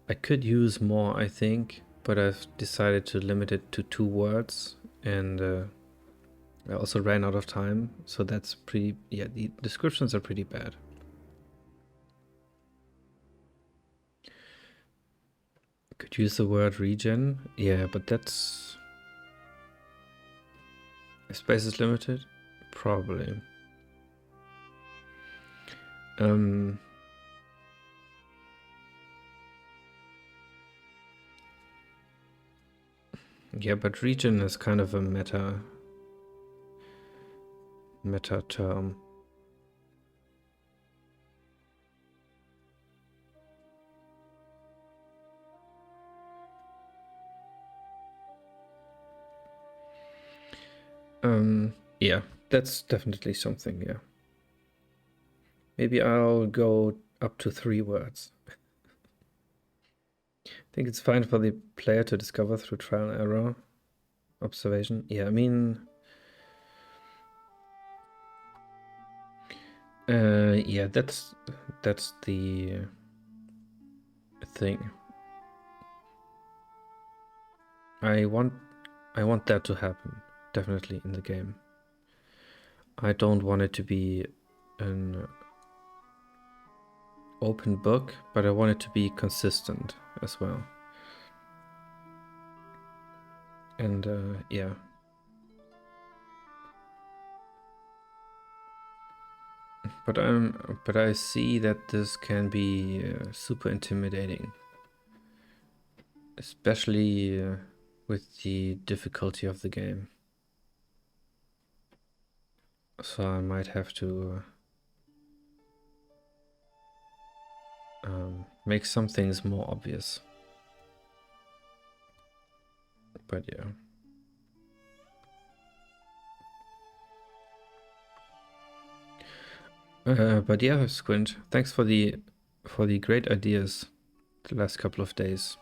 I could use more, I think, but I've decided to limit it to 2 words, and I also ran out of time, so that's pretty... yeah, the descriptions are pretty bad. Could use the word regen. Yeah, but that's... space is limited? Probably. Yeah, but regen is kind of a meta term. Yeah, that's definitely something, yeah. Maybe I'll go up to 3 words. I think it's fine for the player to discover through trial and error. Observation. Yeah, I mean... yeah, that's the thing. I want that to happen, definitely, in the game. I don't want it to be an open book, but I want it to be consistent as well. And yeah. But I see that this can be super intimidating, especially with the difficulty of the game. So I might have to make some things more obvious. But yeah. But yeah, Squint, thanks for the great ideas the last couple of days.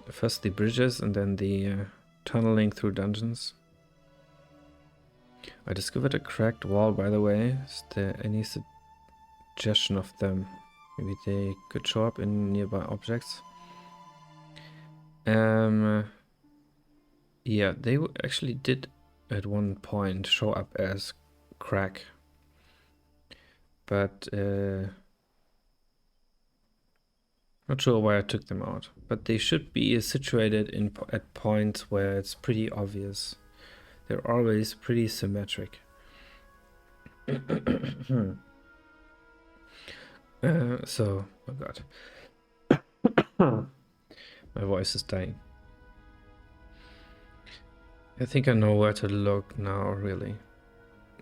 First the bridges and then the tunneling through dungeons. I discovered a cracked wall, by the way. Is there any suggestion of them? Maybe they could show up in nearby objects. Yeah, they actually did at one point show up as crack. But not sure why I took them out. But they should be situated at points where it's pretty obvious. They're always pretty symmetric. So, oh god. My voice is dying. I think I know where to look now, really.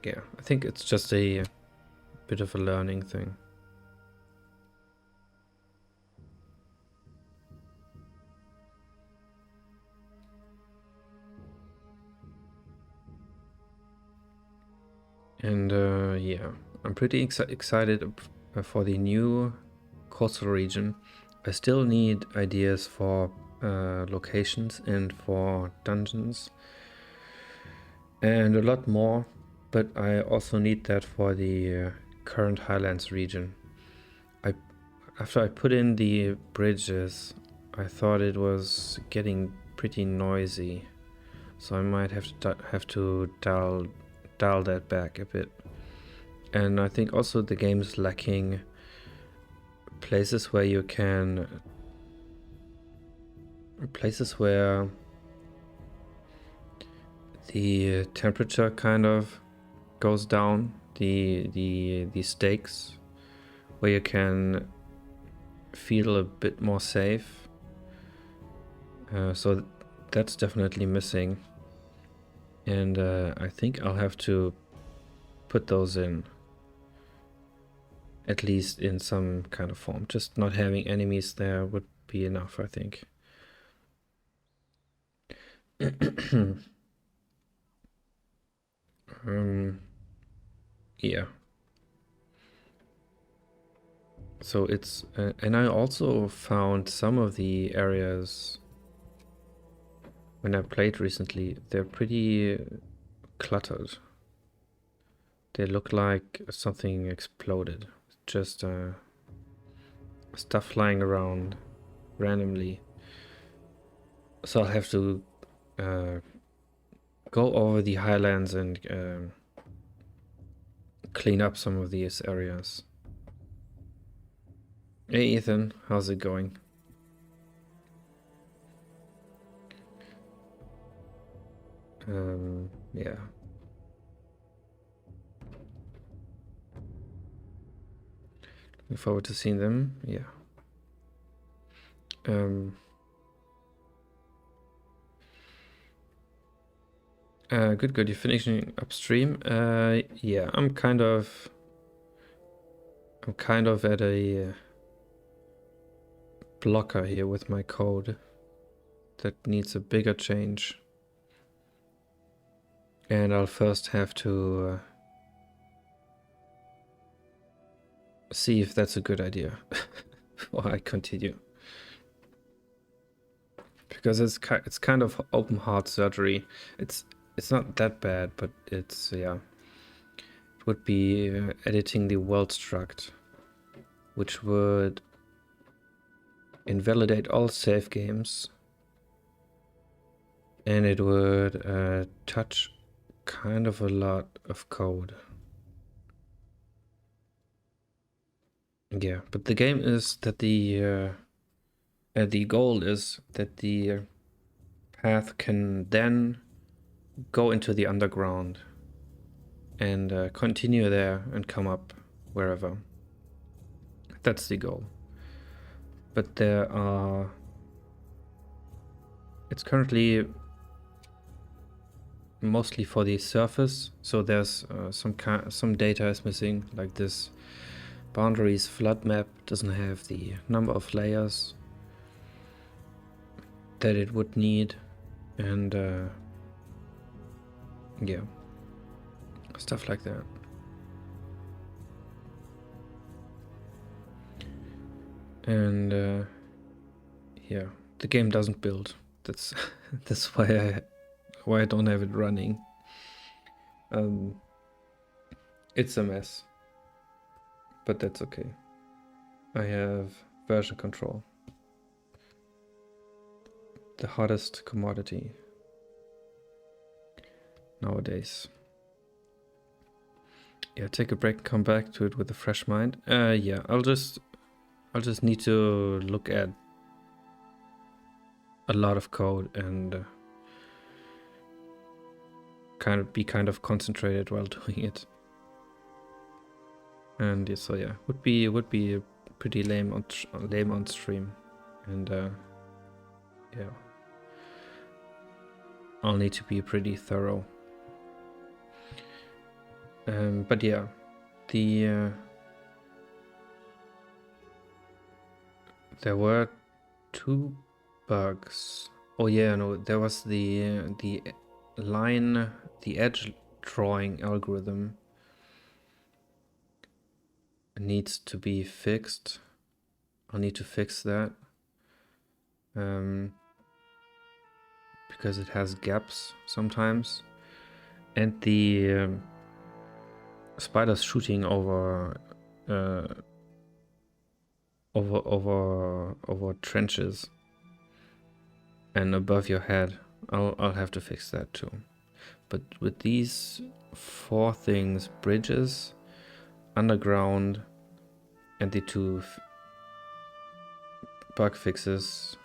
Yeah, I think it's just a bit of a learning thing. And yeah, I'm pretty excited for the new coastal region. I still need ideas for locations and for dungeons and a lot more, but I also need that for the current Highlands region. After I put in the bridges, I thought it was getting pretty noisy, so I might have to dial that back a bit. And I think also the game's lacking places where you can where the temperature kind of goes down, the stakes, where you can feel a bit more safe. So that's definitely missing, and I think I'll have to put those in, at least in some kind of form. Just not having enemies there would be enough, I think. Yeah. So it's and I also found some of the areas when I played recently, they're pretty cluttered. They look like something exploded. Just stuff flying around randomly. So I'll have to go over the highlands and clean up some of these areas. Hey Ethan, how's it going? Yeah. Looking forward to seeing them. Yeah. Good. You're finishing upstream. Yeah, I'm kind of at a blocker here with my code that needs a bigger change. And I'll first have to see if that's a good idea before I continue. Because it's kind of open heart surgery. It's not that bad, but it's, yeah. It would be editing the world struct, which would invalidate all save games. And it would touch kind of a lot of code. Yeah, but the game is that the goal is that the path can then go into the underground and continue there and come up wherever. That's the goal. But there are... It's currently mostly for the surface, so there's some data is missing, like this boundaries flood map doesn't have the number of layers that it would need, and yeah, stuff like that. And yeah, the game doesn't build. That's that's why I don't have it running. It's a mess, but that's okay. I have version control, the hottest commodity nowadays. Yeah, take a break and come back to it with a fresh mind. Yeah, I'll just need to look at a lot of code and be kind of concentrated while doing it. And yeah, so yeah, would be pretty lame on stream, and yeah, I'll need to be pretty thorough. But yeah, the there were 2 bugs. Oh yeah, no, there was the edge drawing algorithm needs to be fixed. I'll need to fix that because it has gaps sometimes, and the spiders shooting over trenches and above your head. I'll have to fix that too. But with these 4 things, bridges, underground, and the 2 bug fixes,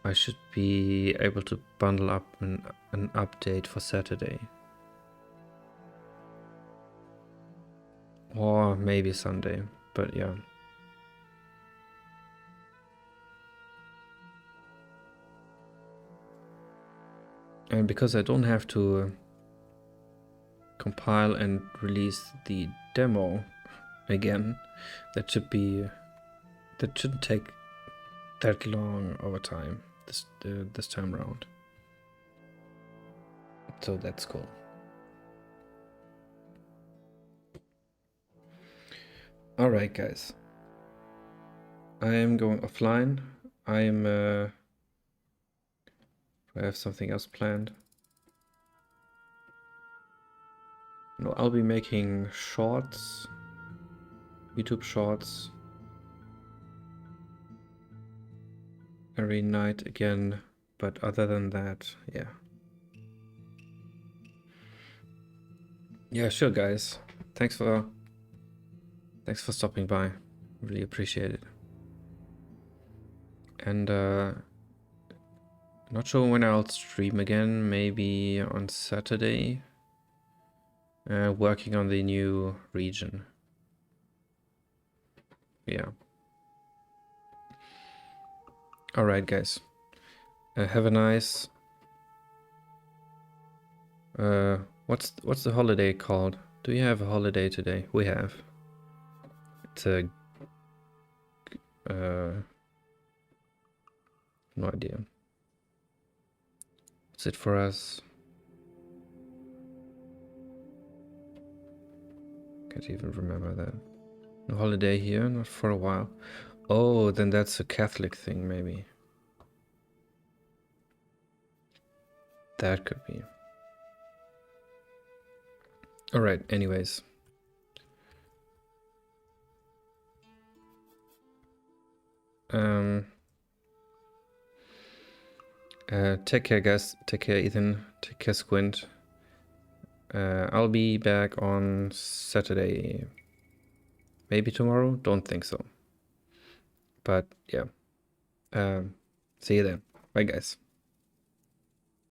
I should be able to bundle up an update for Saturday. Or maybe Sunday, but yeah. And because I don't have to compile and release the demo again, that shouldn't take that long over time this time around. So that's cool. All right, guys. I am going offline. I have something else planned. No, I'll be making shorts, YouTube shorts, every night again, but other than that, yeah. Yeah, sure, guys. Thanks for stopping by. Really appreciate it. And not sure when I'll stream again. Maybe on Saturday. Working on the new region. Yeah. All right, guys. Have a nice. What's the holiday called? Do you have a holiday today? We have. It's a. No idea. What's it for us? Can't even remember that. No holiday here, not for a while. Oh, then that's a Catholic thing, maybe. That could be. Alright, anyways. Take care, guys. Take care, Ethan. Take care, Squint. I'll be back on Saturday. Maybe tomorrow? Don't think so. But yeah. See you then. Bye, guys.